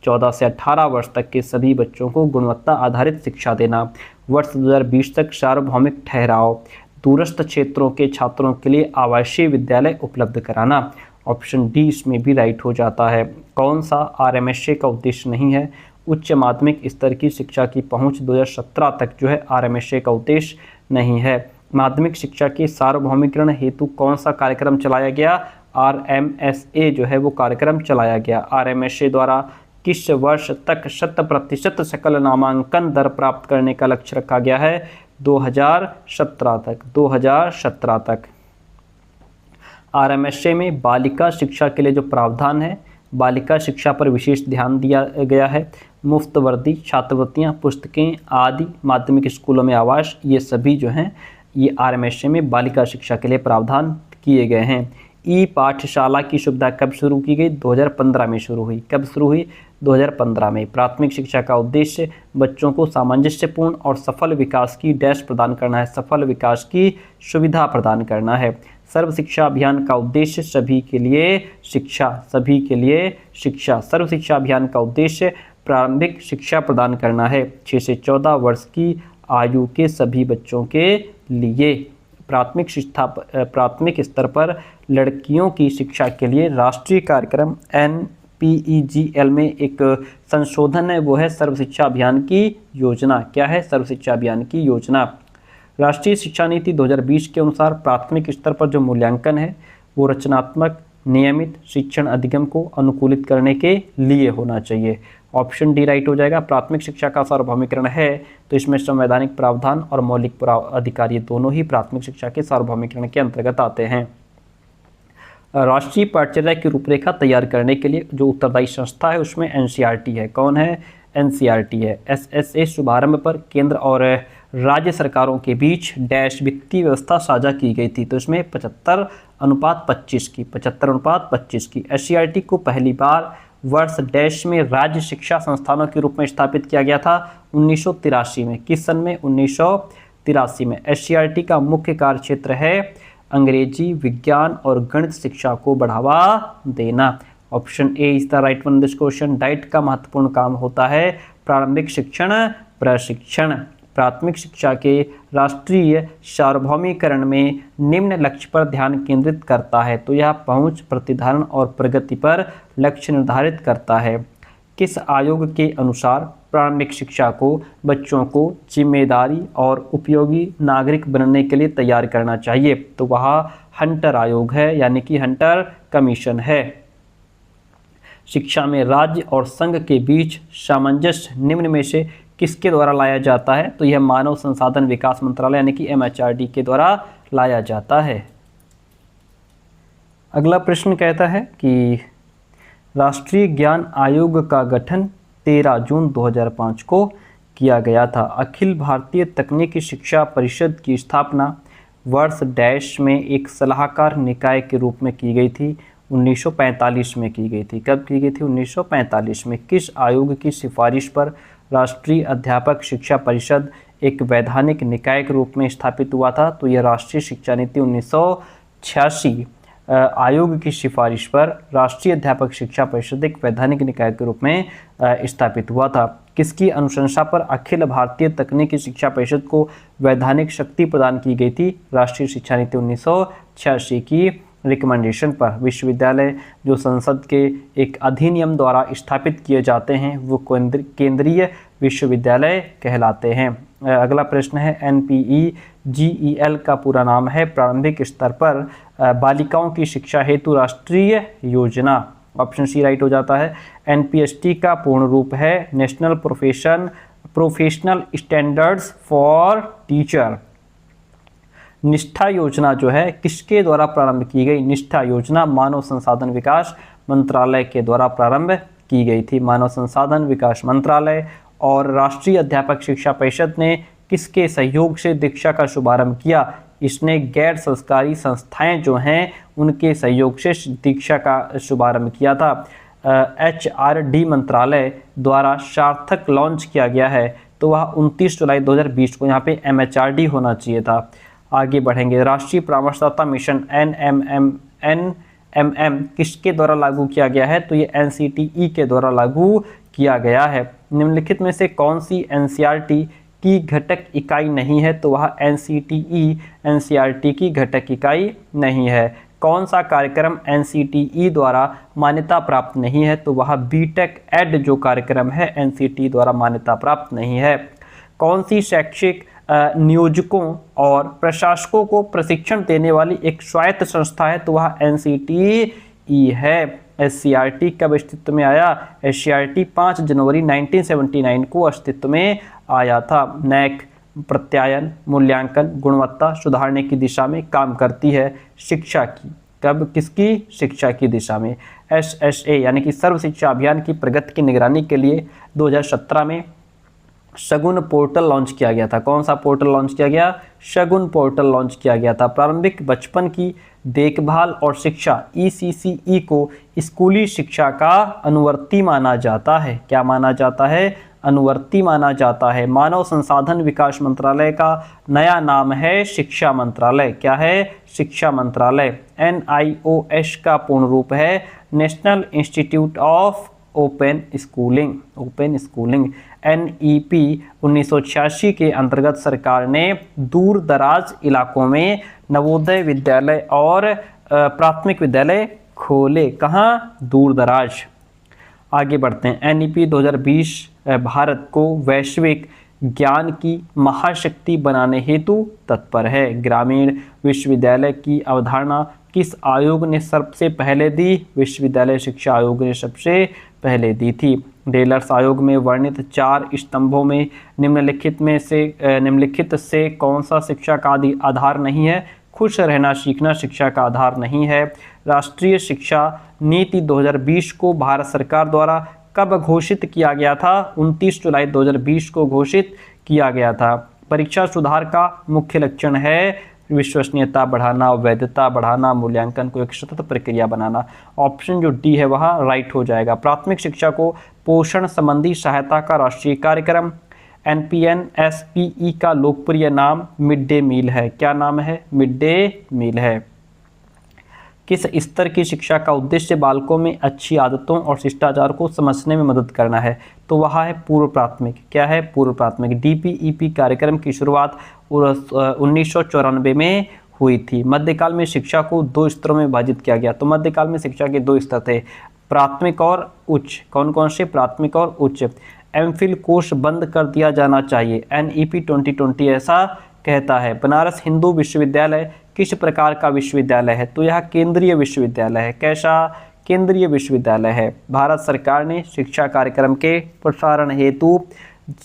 14 से 18 वर्ष तक के सभी बच्चों को गुणवत्ता आधारित शिक्षा देना। वर्ष 2020 तक सार्वभौमिक ठहराव, दूरस्थ क्षेत्रों के छात्रों के लिए आवासीय विद्यालय उपलब्ध कराना। ऑप्शन डी इसमें भी राइट हो जाता है। कौन सा आरएमएसए का उद्देश्य नहीं है? उच्च माध्यमिक स्तर की शिक्षा की पहुंच 2017 तक जो है आरएमएसए का उद्देश्य नहीं है। माध्यमिक शिक्षा के सार्वभौमिकरण हेतु कौन सा कार्यक्रम चलाया गया? आरएमएसए जो है वो कार्यक्रम चलाया गया। आरएमएसए द्वारा किस वर्ष तक 100% सकल नामांकन दर प्राप्त करने का लक्ष्य रखा गया है? 2017 तक। 2017 तक। आरएमएसए में बालिका शिक्षा के लिए जो प्रावधान है, बालिका शिक्षा पर विशेष ध्यान दिया गया है। मुफ्त वर्दी, छात्रवृत्तियाँ, पुस्तकें आदि, माध्यमिक स्कूलों में आवास, ये सभी जो हैं ये आरएमएसए में बालिका शिक्षा के लिए प्रावधान किए गए हैं। ई पाठशाला की सुविधा कब शुरू की गई? 2015 में शुरू हुई। कब शुरू हुई? 2015 में। प्राथमिक शिक्षा का उद्देश्य बच्चों को सामंजस्यपूर्ण और सफल विकास की डैश प्रदान करना है, सफल विकास की सुविधा प्रदान करना है। सर्व शिक्षा अभियान का उद्देश्य सभी के लिए शिक्षा, सभी के लिए शिक्षा। सर्व शिक्षा अभियान का उद्देश्य प्रारंभिक शिक्षा प्रदान करना है 6 से 14 वर्ष की आयु के सभी बच्चों के लिए। प्राथमिक स्तर पर लड़कियों की शिक्षा के लिए राष्ट्रीय कार्यक्रम NPEGL में एक संशोधन है, वो है सर्व शिक्षा अभियान की योजना। क्या है? सर्व शिक्षा अभियान की योजना। राष्ट्रीय शिक्षा नीति 2020 के अनुसार प्राथमिक स्तर पर जो मूल्यांकन है वो रचनात्मक, नियमित शिक्षण अधिगम को अनुकूलित करने के लिए होना चाहिए। ऑप्शन डी राइट हो जाएगा। प्राथमिक शिक्षा का सार्वभौमिकरण है तो इसमें संवैधानिक प्रावधान और मौलिक अधिकार ये दोनों ही प्राथमिक शिक्षा के सार्वभौमिकरण के अंतर्गत आते हैं। राष्ट्रीय पाठ्यचर्या की रूपरेखा तैयार करने के लिए जो उत्तरदायी संस्था है उसमें NCERT है। कौन है? NCERT है। SSA शुभारंभ पर केंद्र और राज्य सरकारों के बीच डैश वित्तीय व्यवस्था साझा की गई थी, तो इसमें 75:25 की 75:25 की। SCERT को पहली बार वर्ष डैश में राज्य शिक्षा संस्थानों के रूप में स्थापित किया गया था 1983 में। किस सन में? 1983 में। SCERT का मुख्य कार्य क्षेत्र है अंग्रेजी, विज्ञान और गणित शिक्षा को बढ़ावा देना। Option A is the right one this question. Diet का महत्वपूर्ण काम होता है प्रारंभिक शिक्षण प्रशिक्षण। प्राथमिक शिक्षा के राष्ट्रीय सार्वभौमिकरण में निम्न लक्ष्य पर ध्यान केंद्रित करता है, तो यह पहुंच, प्रतिधारण और प्रगति पर लक्ष्य निर्धारित करता है। किस आयोग के अनुसार प्रारंभिक शिक्षा को बच्चों को जिम्मेदारी और उपयोगी नागरिक बनने के लिए तैयार करना चाहिए? तो वह हंटर आयोग है, यानी कि हंटर कमीशन है। शिक्षा में राज्य और संघ के बीच सामंजस्य निम्न में से किसके द्वारा लाया जाता है? तो यह मानव संसाधन विकास मंत्रालय यानी कि MHRD के द्वारा लाया जाता है। अगला प्रश्न कहता है कि राष्ट्रीय ज्ञान आयोग का गठन 13 जून 2005 को किया गया था। अखिल भारतीय तकनीकी शिक्षा परिषद की स्थापना वर्ष डैश में एक सलाहकार निकाय के रूप में की गई थी 1945 में की गई थी। कब की गई थी? 1945 में। किस आयोग की सिफारिश पर राष्ट्रीय अध्यापक शिक्षा परिषद एक वैधानिक निकाय के रूप में स्थापित हुआ था? तो यह राष्ट्रीय शिक्षा नीति 1986 आयोग की सिफारिश पर राष्ट्रीय अध्यापक शिक्षा परिषद एक वैधानिक निकाय के रूप में स्थापित हुआ था। किसकी अनुशंसा पर अखिल भारतीय तकनीकी शिक्षा परिषद को वैधानिक शक्ति प्रदान की गई थी? राष्ट्रीय शिक्षा नीति 1986 की रिकमेंडेशन पर। विश्वविद्यालय जो संसद के एक अधिनियम द्वारा स्थापित किए जाते हैं वो केंद्रीय विश्वविद्यालय कहलाते हैं। अगला प्रश्न है NPEGL का पूरा नाम है प्रारंभिक स्तर पर बालिकाओं की शिक्षा हेतु राष्ट्रीय योजना। ऑप्शन सी राइट हो जाता है। NPST का पूर्ण रूप है national professional standards for teacher. निष्ठा योजना जो है किसके द्वारा प्रारंभ की गई? निष्ठा योजना मानव संसाधन विकास मंत्रालय के द्वारा प्रारंभ की गई थी, मानव संसाधन विकास मंत्रालय। और राष्ट्रीय अध्यापक शिक्षा परिषद ने किसके सहयोग से दीक्षा का शुभारंभ किया? इसने गैर सरकारी संस्थाएं जो हैं उनके सहयोग से दीक्षा का शुभारंभ किया था। HRD मंत्रालय द्वारा सार्थक लॉन्च किया गया है, तो वह 29 जुलाई 2020 को, यहाँ पे MHRD होना चाहिए था। आगे बढ़ेंगे। राष्ट्रीय परामर्शदाता मिशन NMM किसके द्वारा लागू किया गया है? तो ये NCTE के द्वारा लागू किया गया है। निम्नलिखित में से कौन सी NCERT की घटक इकाई नहीं है? तो वह NCERT की घटक इकाई नहीं है। कौन सा कार्यक्रम NCTE द्वारा मान्यता प्राप्त नहीं है? तो वह BTech एड जो कार्यक्रम है NCTE द्वारा मान्यता प्राप्त नहीं है। कौन सी शैक्षिक नियोजकों और प्रशासकों को प्रशिक्षण देने वाली एक स्वायत्त संस्था है? तो वह NCTE है। SCERT कब अस्तित्व में आया? SCERT 5 जनवरी 1979 को अस्तित्व में आया था। NAAC प्रत्यायन, मूल्यांकन, गुणवत्ता सुधारने की दिशा में काम करती है। शिक्षा की, कब, किसकी? शिक्षा की दिशा में। SSA यानी कि सर्व शिक्षा अभियान की प्रगति की निगरानी के लिए 2017 में शगुन पोर्टल लॉन्च किया गया था। कौन सा पोर्टल लॉन्च किया गया? शगुन पोर्टल लॉन्च किया गया था। प्रारंभिक बचपन की देखभाल और शिक्षा ECCE को स्कूली शिक्षा का अनुवर्ती माना जाता है। क्या माना जाता है? अनुवर्ती माना जाता है। मानव संसाधन विकास मंत्रालय का नया नाम है शिक्षा मंत्रालय। क्या है? शिक्षा मंत्रालय। NIOS का पूर्ण रूप है national institute of open schooling. NEP 1986 के अंतर्गत सरकार ने दूर दराज इलाकों में नवोदय विद्यालय और प्राथमिक विद्यालय खोले। कहाँ? दूर दराज। आगे बढ़ते हैं। NEP 2020 भारत को वैश्विक ज्ञान की महाशक्ति बनाने हेतु तत्पर है। ग्रामीण विश्वविद्यालय की अवधारणा किस आयोग ने सबसे पहले दी? विश्वविद्यालय शिक्षा आयोग ने सबसे पहले दी थी। डेलर्स आयोग में वर्णित 4 स्तंभों में निम्नलिखित से कौन सा शिक्षा का आधार नहीं है? खुश रहना सीखना शिक्षा का आधार नहीं है। राष्ट्रीय शिक्षा नीति 2020 को भारत सरकार द्वारा कब घोषित किया गया था? 29 जुलाई 2020 को घोषित किया गया था। परीक्षा सुधार का मुख्य लक्षण है विश्वसनीयता बढ़ाना, वैधता बढ़ाना, मूल्यांकन को एक सतत प्रक्रिया बनाना। ऑप्शन जो डी है वह राइट हो जाएगा। प्राथमिक शिक्षा को पोषण संबंधी सहायता का राष्ट्रीय कार्यक्रम NPNSPE का लोकप्रिय नाम मिड डे मील है। क्या नाम है? मिड डे मील है। किस स्तर की शिक्षा का उद्देश्य बालकों में अच्छी आदतों और शिष्टाचार को समझने में मदद करना है? तो वह है पूर्व प्राथमिक। क्या है? पूर्व प्राथमिक। DPEP कार्यक्रम की शुरुआत 1994 में हुई थी। मध्यकाल में शिक्षा को 2 स्तरों में विभाजित किया गया। तो मध्यकाल में शिक्षा के 2 स्तर थे, प्राथमिक और उच्च। कौन कौन से? प्राथमिक और उच्च। MPhil कोर्स बंद कर दिया जाना चाहिए। NEP 2020 ऐसा कहता है। बनारस हिंदू विश्वविद्यालय किस प्रकार का विश्वविद्यालय है? तो यह केंद्रीय विश्वविद्यालय है। कैसा? केंद्रीय विश्वविद्यालय है। भारत सरकार ने शिक्षा कार्यक्रम के प्रसारण हेतु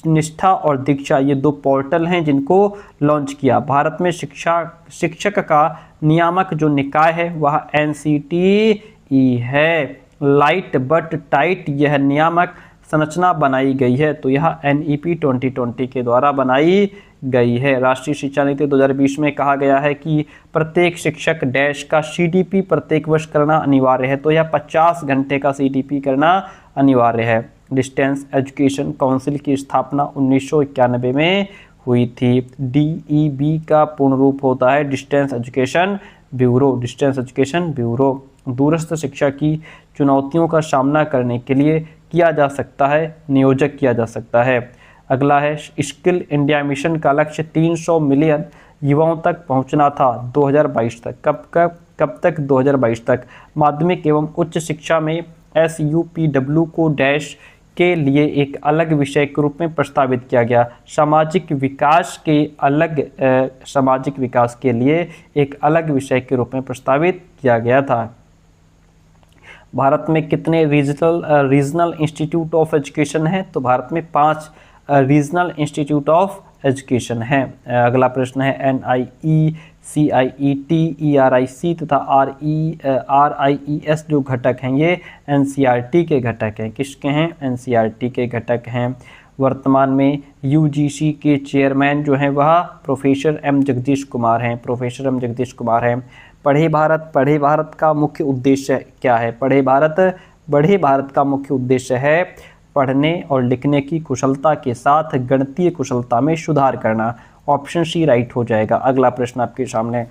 निष्ठा और दीक्षा, ये 2 पोर्टल हैं जिनको लॉन्च किया। भारत में शिक्षक का नियामक जो निकाय है वह NCTE है। लाइट बट टाइट यह नियामक संरचना बनाई गई है। तो यह NEP 2020 के द्वारा बनाई गई है। राष्ट्रीय शिक्षा नीति 2020 में कहा गया है कि प्रत्येक शिक्षक डैश का CDP प्रत्येक वर्ष करना अनिवार्य है। तो यह 50 घंटे का CDP करना अनिवार्य है। डिस्टेंस एजुकेशन काउंसिल की स्थापना 1991 में हुई थी। DEB का पूर्ण रूप होता है डिस्टेंस एजुकेशन ब्यूरो। दूरस्थ शिक्षा की चुनौतियों का सामना करने के लिए किया जा सकता है, नियोजक किया जा सकता है। अगला है स्किल इंडिया मिशन का लक्ष्य 300 मिलियन युवाओं तक पहुंचना था 2022 तक। कब तक? 2022 तक। माध्यमिक एवं उच्च शिक्षा में SUPW को डैश के लिए एक अलग विषय के रूप में प्रस्तावित किया गया। सामाजिक विकास के लिए एक अलग विषय के रूप में प्रस्तावित किया गया था। भारत में कितने रीजनल इंस्टीट्यूट ऑफ एजुकेशन है? तो भारत में 5 रीजनल इंस्टीट्यूट ऑफ एजुकेशन है। अगला प्रश्न है NIE CIET, तथा RIES जो घटक हैं ये NCERT के घटक हैं। किसके हैं? NCERT के घटक हैं। वर्तमान में UGC के चेयरमैन जो हैं वह प्रोफेसर M जगदीश कुमार हैं। प्रोफेसर M जगदीश कुमार हैं। पढ़े भारत का मुख्य उद्देश्य क्या है? बढ़े भारत का मुख्य उद्देश्य है पढ़ने और लिखने की कुशलता के साथ गणितीय कुशलता में सुधार करना। ऑप्शन सी राइट हो जाएगा। अगला प्रश्न आपके सामने,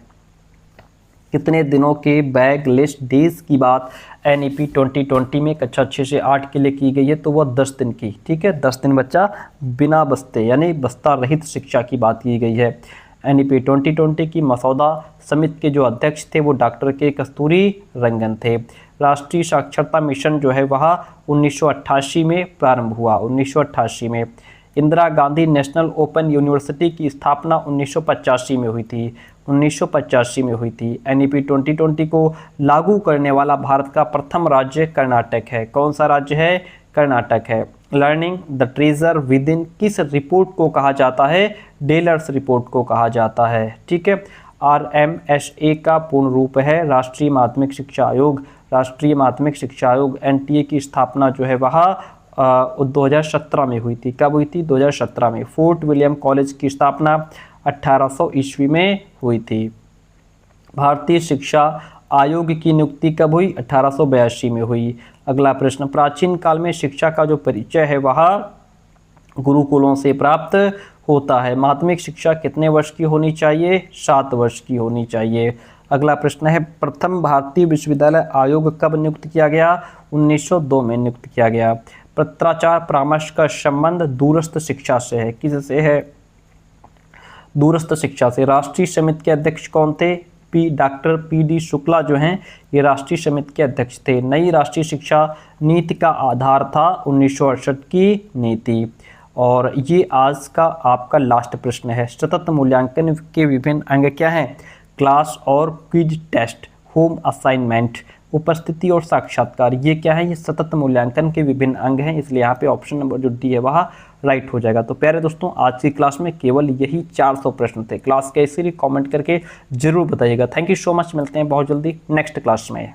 कितने दिनों के बैगलेस डेज की बात NEP 2020 में कक्षा 6 से 8 के लिए की गई है? तो वह 10 दिन की, ठीक है, 10 दिन बच्चा बिना बस्ते यानी बस्ता रहित शिक्षा की बात की गई है। NEP 2020 की मसौदा समिति के जो अध्यक्ष थे वो डॉक्टर के कस्तूरी रंगन थे। राष्ट्रीय साक्षरता मिशन जो है वह 1988 में प्रारंभ हुआ। 1988 में। Indira Gandhi national open university की स्थापना 1985 में हुई थी। 1985 में हुई थी। NEP 2020 को लागू करने वाला भारत का प्रथम राज्य कर्नाटक है। कौन सा राज्य है? कर्नाटक है। Learning the treasure with in किस रिपोर्ट को कहा जाता है? डेलर्स रिपोर्ट को कहा जाता है। ठीक है। RMSA का पूर्ण रूप है राष्ट्रीय माध्यमिक शिक्षा आयोग। राष्ट्रीय माध्यमिक शिक्षा आयोग NTA की स्थापना जो है वह 2017 में हुई थी। कब हुई थी? 2017 में। फोर्ट विलियम कॉलेज की स्थापना 1800 ईस्वी में हुई थी। भारतीय शिक्षा आयोग की नियुक्ति कब हुई? 1882 में हुई। अगला प्रश्न, प्राचीन काल में शिक्षा का जो परिचय है वह गुरुकुलों से प्राप्त होता है। माध्यमिक शिक्षा कितने वर्ष की होनी चाहिए? 7 वर्ष की होनी चाहिए। अगला प्रश्न है, प्रथम भारतीय विश्वविद्यालय आयोग कब नियुक्त किया गया? 1902 में नियुक्त किया गया। पत्राचार परामर्श का संबंध दूरस्थ शिक्षा से है। किससे है? दूरस्थ शिक्षा से। राष्ट्रीय समिति के अध्यक्ष कौन थे? डॉक्टर PD शुक्ला जो हैं ये राष्ट्रीय समिति के अध्यक्ष थे। नई राष्ट्रीय शिक्षा नीति का आधार था 1968 की नीति। और ये आज का आपका लास्ट प्रश्न है। सतत मूल्यांकन के विभिन्न अंग क्या हैं? क्लास और क्विज टेस्ट, होम असाइनमेंट, उपस्थिति और साक्षात्कार। ये क्या है? ये सतत मूल्यांकन के विभिन्न अंग हैं, इसलिए यहाँ पे ऑप्शन नंबर जो डी है वह राइट हो जाएगा। तो प्यारे दोस्तों, आज की क्लास में केवल यही 400 प्रश्न थे। क्लास कैसी रही कमेंट करके जरूर बताइएगा। Thank you so much. मिलते हैं बहुत जल्दी नेक्स्ट क्लास में।